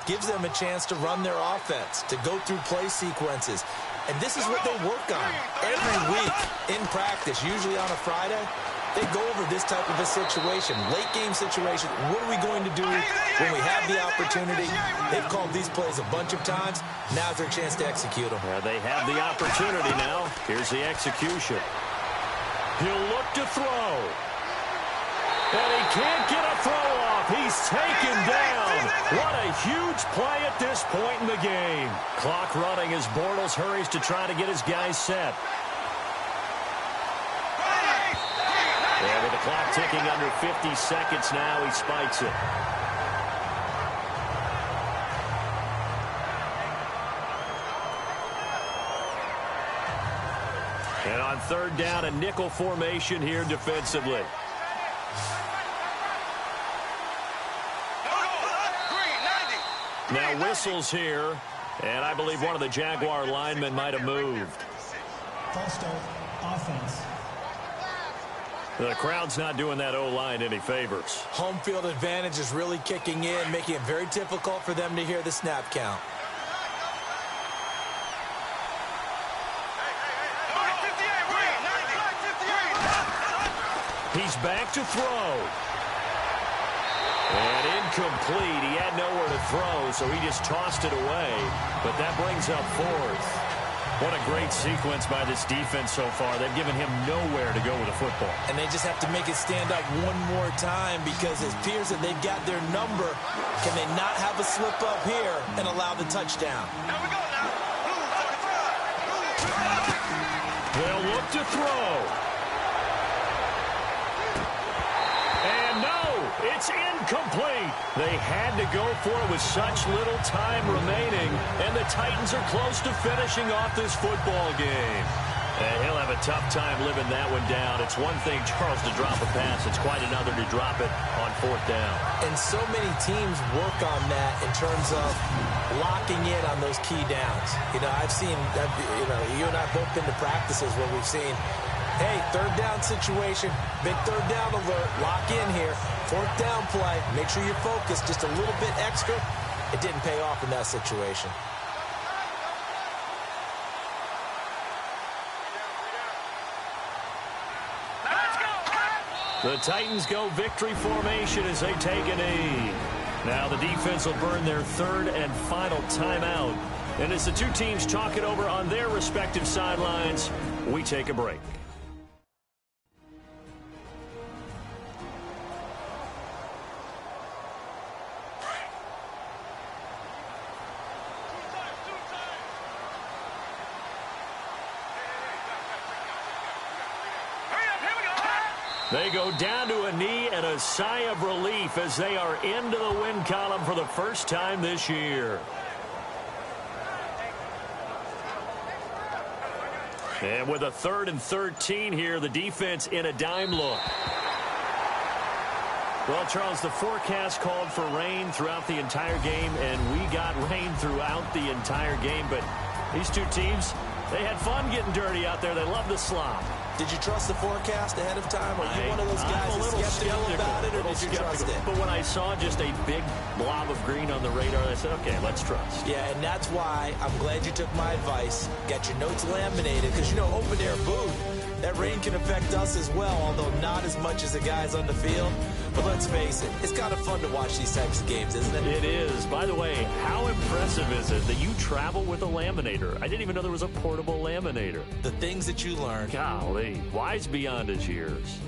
Speaker 3: gives them a chance to run their offense, to go through play sequences. And this is what they work on every week in practice, usually on a Friday. They go over this type of a situation, late game situation. What are we going to do when we have the opportunity? They've called these plays a bunch of times. Now's their chance to execute them.
Speaker 2: Yeah, they have the opportunity now. Here's the execution. He'll look to throw. And he can't get a throw off. He's taken down. What a huge play at this point in the game. Clock running as Bortles hurries to try to get his guys set. And with the clock ticking under 50 seconds now, he spikes it. And on third down, a nickel formation here defensively. Now whistles here, and I believe one of the Jaguar linemen might have moved.
Speaker 7: False start, offense.
Speaker 2: The crowd's not doing that O-line any favors.
Speaker 3: Home field advantage is really kicking in, making it very difficult for them to hear the snap count.
Speaker 2: He's back to throw. And incomplete. He had nowhere to throw, so he just tossed it away. But that brings up fourth. What a great sequence by this defense so far. They've given him nowhere to go with the football.
Speaker 3: And they just have to make it stand up one more time because it appears that they've got their number. Can they not have a slip up here and allow the touchdown?
Speaker 2: They'll look to throw. It's incomplete. They had to go for it with such little time remaining, and the Titans are close to finishing off this football game. And he'll have a tough time living that one down. It's one thing, Charles, to drop a pass. It's quite another to drop it on fourth down.
Speaker 3: And so many teams work on that in terms of locking in on those key downs. You know, I've seen, you and I both been to practices where we've seen, hey, third down situation, big third down alert, lock in here, fourth down play, make sure you're focused just a little bit extra. It didn't pay off in that situation.
Speaker 2: The Titans go victory formation as they take a knee. Now the defense will burn their third and final timeout. And as the two teams talk it over on their respective sidelines, we take a break. They go down to a knee and a sigh of relief as they are into the win column for the first time this year. And with a 3rd and 13 here, the defense in a dime look. Well, Charles, the forecast called for rain throughout the entire game, and we got rain throughout the entire game. But these two teams, they had fun getting dirty out there. They love the slop.
Speaker 3: Did you trust the forecast ahead of time? Are you one of those guys that's skeptical about it, or did you trust it?
Speaker 2: But when I saw just a big blob of green on the radar, I said, okay, let's trust.
Speaker 3: Yeah, and that's why I'm glad you took my advice. Got your notes laminated, because, you know, open-air booth, that rain can affect us as well, although not as much as the guys on the field. But let's face it, it's kind of fun to watch these types of games, isn't it?
Speaker 2: It is. By the way, how impressive is it that you travel with a laminator? I didn't even know there was a portable laminator.
Speaker 3: The things that you learn.
Speaker 2: Golly, wise beyond his years.